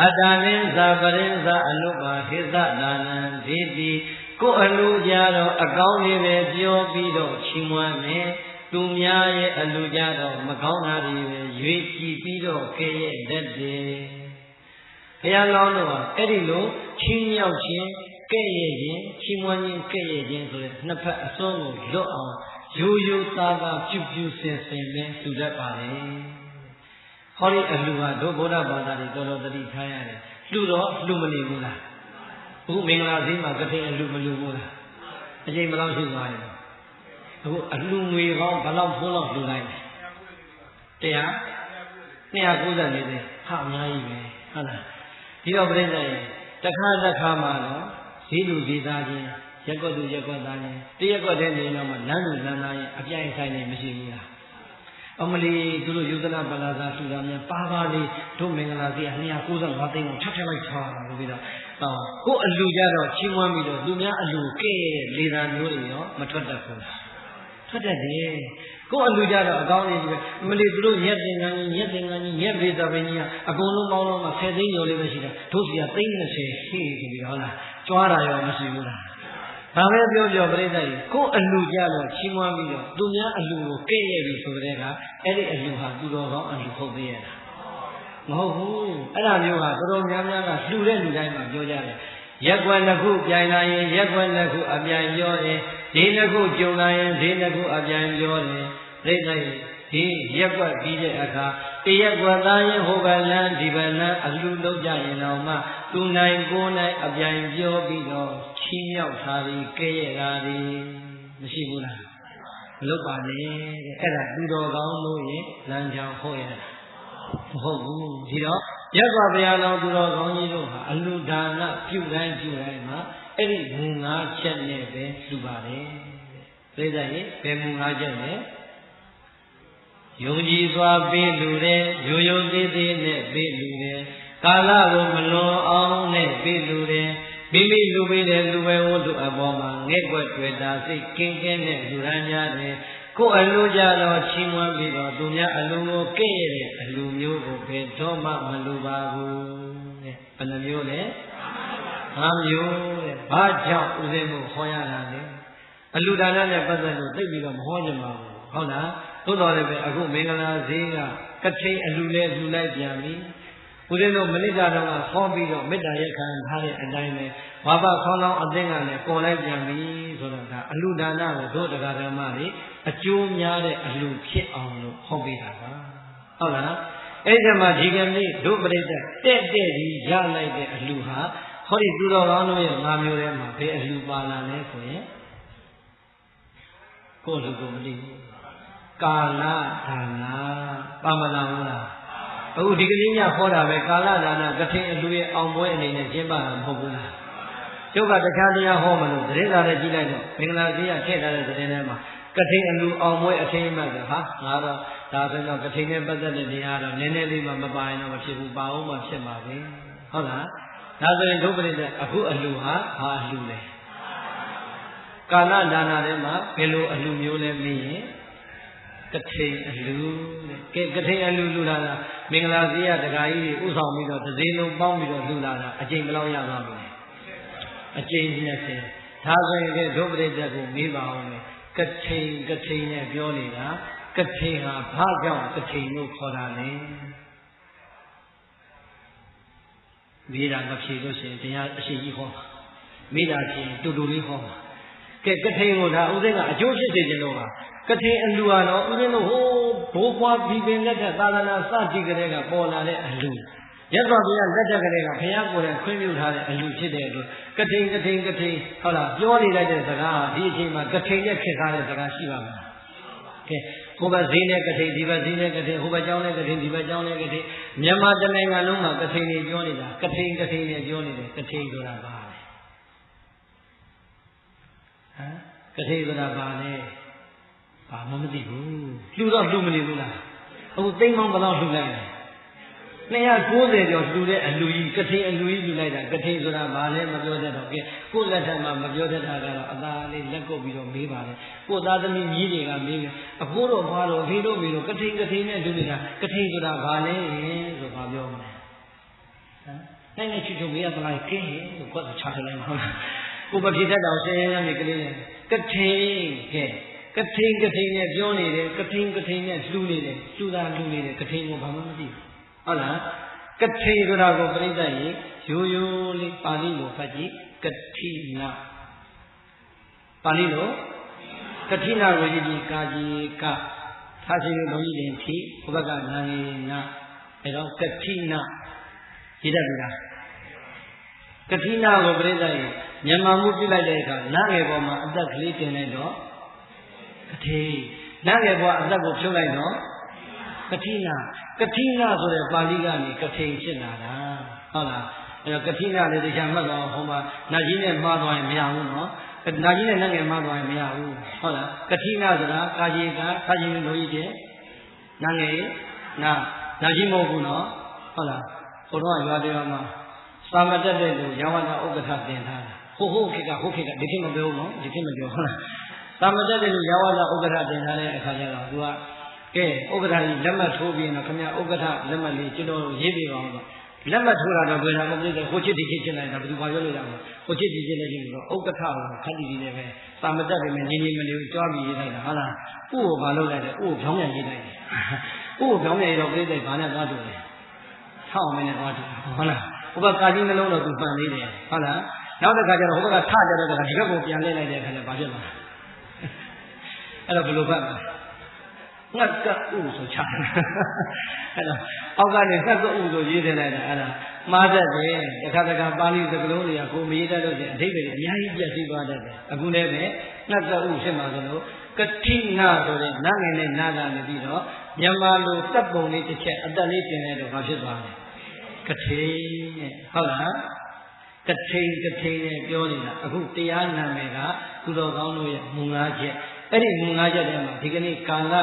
အတ္တလင်းသာပရိသအလုပါဟိသဒါနံဒီတိကိုယ်အလူကြတော့အကောင်းလေးပဲပြောပြီးတော့ချီးမွမ်းတယ်သူများရဲ့အလူကြတော့မကောင်းတာတွေပဲရွေးကြည့်ပြီးတော့ကဲ့ရဲ့တတ်တယ်ဘုရားလောင်းတော့အဲ့ဒီလိုချင်းမြောက်ခြင်းကဲ့ရဲ့ခြင်းချီးမွမ်းခြင်းကဲ့ရဲ့ခြင်းဆိုတဲ့နှစ်ဖက်အစွန်းကိုလွတ်အောင်ရိုးရိုးသားသားပြုစင်စင်ပဲသူတတ်ပါလေဟောဒီအလှဟာတို့ဗုဒ္ဓဘာသာတွေတော်တော်တတိထားရတယ်လှတော့လှမနေဘူးလားအခုမင်္ဂလာဈေးမှာကတိအလှမလှဘူးလားအချိန်ဘယ်လောက်ရှိသွားလဲအခုအလှငွေကောင်းဘယ်လောက်ဖိုးလောက်လှလိုက်လဲတရား294သိန်းဟာအများကြီးပဲဟုတ်လားဒီတော့ပြိဿရေတစ်ခါမှတော့ဈေးလူဈေးသားချင်းရက်ကွက်သူရက်ကွက်သားချင်းတရက်ကွက်တဲ့နေတော့မှလမ်းလူလမ်းသားချင်းအပြိုင်ဆိုင်နေမရှိဘူးလားအမလီသူတို့ယူသနာပလာဇာထူတာများပါပါလေးတို့မင်္ဂလာစီ295သိန်းကိုထပ်ထပ်လိုက်ထားလို့ပြီးတော့ကိုယ်အလူကြတော့ချီးမွမ်းပြီးတော့သူများအလူကဲ့တဲ့လေသာမျိုးတွေရောမထွက်တတ်ဘူးလားထွက်တတ်တယ်ကိုယ်အလူကြတော့အကောင်းကြီးပဲအမလီသူတို့ညက်တင်ကန်းကြီးညက်ပေသာပင်ကြီးကအကုန်လုံးပေါင်းလုံးမှာ10သိန်းကျော်လေးပဲရှိတာတို့စီကသိန်း20ရှိပြီဟုတ်လားကြွားတာရောမရှိဘူးလားဘာပဲပြောပြပြိဿကြီးကိုယ်အလူကြတော့ချီးမွမ်းပြီးတော့သူများအလူကိုကဲ့ရဲ့ပြီဆိုတဲ့ကအဲ့ဒီအလူဟာသူတော်ကောင်းအလူဟုတ်သေးရဲ့လားမဟုတ်ဘူးအဲ့ဒါမျိုးဟာတော်တော်များများကလှူတဲ့လူတိုင်းမှာပြောကြတယ် ရက်ကွက်နှစ်ခုပြိုင်လာရင်ရက်ကွက်နှစ်ခုအပြိုင်ပြောတယ်ဈေးနှစ်ခုကြုံလာရင်ဈေးနှစ်ခုအပြိုင်ပြောတယ်ပြိဿဒီရက်ကွက်ပြီးတဲ့အခါတရက်ကွက်သားရင်ဟိုဘလန်းဒီဘလန်းအလှလုပ်ကြရင်တော့မှသူနိုင်ကိုနိုင်အပြိုင်ပြောပြီးတော့ချီးမြှောက်ထားပြီးကဲရတာဒီမရှိဘူးလားမလုပ်ပါနဲ့တဲ့အဲ့ဒါသူတော်ကောင်းလို့ရင်လမ်းကြောင်းဟုတ်ရတာမဟုတ်ဘူးဒီတော့ရက်ကွက်ဘုရားတော်သူတော်ကောင်းကြီးတို့ဟာအလှဒါနပြုတိုင်းမှာအဲ့ဒီမူ၅ချက်နဲ့ပဲလှူပါတယ်ပြိဿရေဘယ်မူ၅ချက်နဲ့ယုံကြည်စွာပေးလူတယ်ရိုးရိုးသေးသေးနဲ့ပေးလူတယ်ကာလကိုမလွန်အောင်နဲ့ပေးလူတယ်မိမိလူပေးတဲ့လူပဲဝတ္ထုအပေါ်မှာငဲ့ကွက်တွေ့တာစိတ်ကင်းကင်းနဲ့လူရန်ကြတယ်ကိုယ်အလိုကြတော့ချီးမွမ်းပြီးတော့သူများအလိုကိုကဲ့ရတဲ့အလိုမျိုးကိုဘယ်တော့မှမလိုပါဘူးတဲ့ဘယ်နှမျိုးလဲ၅မျိုးတဲ့ဘာကြောင့်ဥစဉ်မှုဟောရတာလဲအလူဒါနနဲ့ပတ်သက်လို့သိပြီးတော့မဟောကြပါဘူးဟုတ်လားသို့တော်လည်းပဲအခုမင်္ဂလာဈေးကကထိန်အလူလဲလှူလိုက်ပြန်ပြီဦးဇင်းတို့မနစ်တာတော့ဟောပြီးတော့မေတ္တာရက်ခံထားတဲ့အတိုင်းပဲဝါပခေါင်းလောင်းအသိဉာဏ်နဲ့ပေါ်လိုက်ပြန်ပြီဆိုတော့ဒါအလူဒါနကိုတို့တရားဓမ္မတွေအကျိုးများတဲ့အလူဖြစ်အောင်လို့ဟောပေးတာပါဟုတ်လားအဲ့ဒီမှာဒီကနေ့တို့ပြိဿတဲ့ကြီးရလိုက်တဲ့အလူဟာဟောဒီသူတော်ကောင်းတို့ရဲ့၅မျိုးထဲမှာဘယ်အလူပါလာလဲဆိုရင်ကိုယ်လူကိုမသိဘူးကာလဒါနပါမလာဘူးလားအခုဒီကလေးညဟောတာပဲကာလဒါနကထိန်အလူရဲ့အောင်ပွဲအနေနဲ့ကျင်းပတာမဟုတ်ဘူးလားကျုပ်ကတခြားတရားဟောမလို့သတင်းစာနဲ့ကြည့်လိုက်တော့မင်္ဂလာဈေးကထည့်ထားတဲ့သတင်းထဲမှာကထိန်အလူအောင်ပွဲအထိမ်းအမှတ်ဆိုဟာငါတော့ဒါဆိုတော့ကထိန်နဲ့ပတ်သက်တဲ့တရားတော့နည်းနည်းလေးမှမပါရင်တော့မဖြစ်ဘူးပါအောင်မှဖြစ်ပါပဲဟုတ်လားဒါဆိုရင်ဒုပရိသအခုအလူဟာဘာအလူလဲကာလဒါနထဲမှာဘယ်လိုအလူမျိုးလဲမေးရင်ကထိန်အလူတဲ့ကထိန်အလူလူလာတာမင်္ဂလာဈေးရတခါကြီးဥဆောင်ပြီးတော့တစ်စည်းလုံးပေါင်းပြီးတော့လူလာတာအကျိန်ဘယ်လောက်ရသွားမလဲအကျိန်20ဒါဆိုရင်ဒုပရိသကိုမေးပါအောင်လေကထိန်နဲ့ပြောနေတာကထိန်ဟာဘာကြောင့်ကထိန်လို့ခေါ်တာလဲမေးတာမဖြေလို့ရှိရင်တရားအရှိကြီးဟောမေးတာဖြေတူတူလေးဟောကဲကထိန်ကိုဒါဥစဉ်ကအကျိုးဖြစ်စေခြင်းလို့ပါကထိန်အလူဟာတော့ဥစဉ်တို့ဟိုးဘိုးဘွားပြီးပင်လက်ထက်သာသနာစတိကလေးကပေါ်လာတဲ့အလူရသော်ဘုရားလက်ထက်ကလေးကဘုရားကိုယ်တိုင်ခွင့်ပြုထားတဲ့အလူဖြစ်တဲ့အတွက်ကထိန်ဟုတ်လားပြောနေလိုက်တဲ့စကားဒီအချိန်မှာကထိန်နဲ့ခေတ်ထားတဲ့စကားရှိပါမလားကဲဟိုဘက်ဈေးနဲ့ကထိန်ဒီဘက်ဈေးနဲ့ကထိန်ဟိုဘက်ကျောင်းနဲ့ကထိန်ဒီဘက်ကျောင်းနဲ့ကထိန်မြန်မာတနိုင်ငံလုံးမှာကထိန်တွေပြောနေတာကထိန်နဲ့ပြောနေတယ်ကထိန်ဆိုတာဘာလဲဟမ်ကထိန်ဆိုတာဘာလဲဘာမှမသိဘူးလှူတော့လှူမနေဘူးလားအခုသိမ်းမောင်းဘယ်လောက်လှူလိုက်လဲ290ကျော်လှူတဲ့အလူကြီးကထိန်အလူကြီးလှူလိုက်တာကထိန်ဆိုတာဘာလဲမပြောတတ်တော့ကဲကိုယ့်လက်ထက်မှာမပြောတတ်တာကတော့အသာလေးလက်ကုပ်ပြီးတော့မေးပါလေကိုယ့်သားသမီးကြီးတွေကမေးတယ်အဖိုးတော်ဘာလို့ဖေးတို့မေးလို့ကထိန်နဲ့လှူနေတာကထိန်ဆိုတာဘာလဲဆိုဘာပြောမလဲဟမ်နိုင်ချွတ်မေးရသလားကဲလို့គាត់ချထားလိုက်ဟုတ်လားကိုမဖြစ်တတ်တော့ရှင်းရမယ်ကလေးကထိန်ကထိန်နဲ့ပြောနေတယ်ကထိန်နဲ့လှူနေတယ်လှူတာလှူနေတယ်ကထိန်ကိုဘာမှမသိဘူးဟုတ်လားကထိန်ဆိုတာကိုပြိဿရေရိုးရိုးလေးပါဠိလိုဖတ်ကြည့်ကထိနာပါဠိလိုကထိနာကိုကြည့်ပြီးကာကြီးကထားရှိလို့လုံးကြီးတင်ဖြီးဘုဘကနာရီနာအဲတော့ကထိနာရေးတတ်ပြီလားကထိနာကိုပြိဿရေမြန်မာမှုပြလိုက်တဲ့အခါနားငယ်ပေါ်မှာအသက်ကလေးတင်လိုက်တော့ကထိနားငယ်ပေါ်အသက်ကိုဖြုတ်လိုက်တော့ကထိနာဆိုတဲ့ပါဠိကနေကထိန်ဖြစ်လာတာဟုတ်လားအဲတော့ကထိနာလည်းတရားမှတ်တော့ဟောမှာနာကြီးနဲ့မှားသွားရင်မရဘူးနော်နာကြီးနဲ့နတ်ငယ်မှားသွားရင်မရဘူးဟုတ်လားကထိနာဆိုတာကာကြီးကကာကြီးမျိုးကြီးတဲ့နာငယ်နာကြီးမဟုတ်ဘူးနော်ဟုတ်လားဟိုတော့ရွာတရားမှာစာမတက်တဲ့လူရောင်းဝနာဥက္ကဋ္ဌတင်ထားတာဟိုခေတ်ကဒီခေတ်မပြောဘူးနော်ဒီခေတ်မပြောဟုတ်လားစာမတက်တဲ့လူရောင်းဝနာဥက္ကဋ္ဌတင်ထားတဲ့အခါကျတော့သူကကဲဥက္ကဋ္ဌကြီးလက်မှတ်ထိုးပြီးတော့ခင်ဗျာဥက္ကဋ္ဌလက်မှတ်လေးကျွန်တော်ရေးပြပါအောင်တော့လက်မှတ်ထိုးတာတော့တွေ့တာမသိတယ်ဟိုချစ်ဒီချစ်ချင်လိုက်တာဘယ်သူဘာပြောလို့ရမလဲဟိုချစ်ဒီချစ်လည်းရှိလို့ဥက္ကဋ္ဌကိုခက်တီတီနဲ့ပဲစာမတက်ပေမဲ့ညီမလေးကိုကြွားပြီးရေးလိုက်တာဟုတ်လားဥကိုဘာလုပ်လိုက်လဲဥကိုဖြောင်းပြန်ရေးလိုက်တယ်ဥကိုဖြောင်းပြန်ရေးတော့ပြိဿဘာနဲ့သွားတူလဲ6မိနစ်သွားတူဟုတ်လားဥပကာကြီးနှလုံးတော့သူပန်သေးတယ်ဟုတ်လား နောက်တစ်ခါကျတော့ဟိုဘက်ကထကြတဲ့အခါဒီဘက်ကိုပြန်လှည့်လိုက်တဲ့အခါကျဘာဖြစ်လဲအဲ့တော့ဘယ်လိုဖတ်လဲငတ်ကဥဆိုချအဲ့တော့အောက်ကနေငတ်ကဥဆိုရေးထည့်လိုက်တာအဲ့ဒါမှားတတ်တယ်တခါပါဠိစကားလုံးတွေကကိုမရေးတတ်လို့ရှိရင်အဓိပ္ပာယ်အများကြီးပြည့်စည်သွားတတ်တယ်အခုလည်းပဲငတ်ကဥဖြစ်မှာဆိုလို့ကတိငါဆိုတဲ့နာငယ်နဲ့နာလာနေပြီးတော့မြန်မာလိုတပ်ပုံလေးတစ်ချက်အတက်လေးပြင်လိုက်တော့ဘာဖြစ်သွားလဲကတိနဲ့ဟုတ်လားကထိန်နဲ့ပြောနေတာအခုတရားနာမည်ကကုသိုလ်ကောင်းတို့ရဲ့မူ၅ချက်အဲ့ဒီမူ၅ချက်ထဲမှာဒီကနေ့ကာလ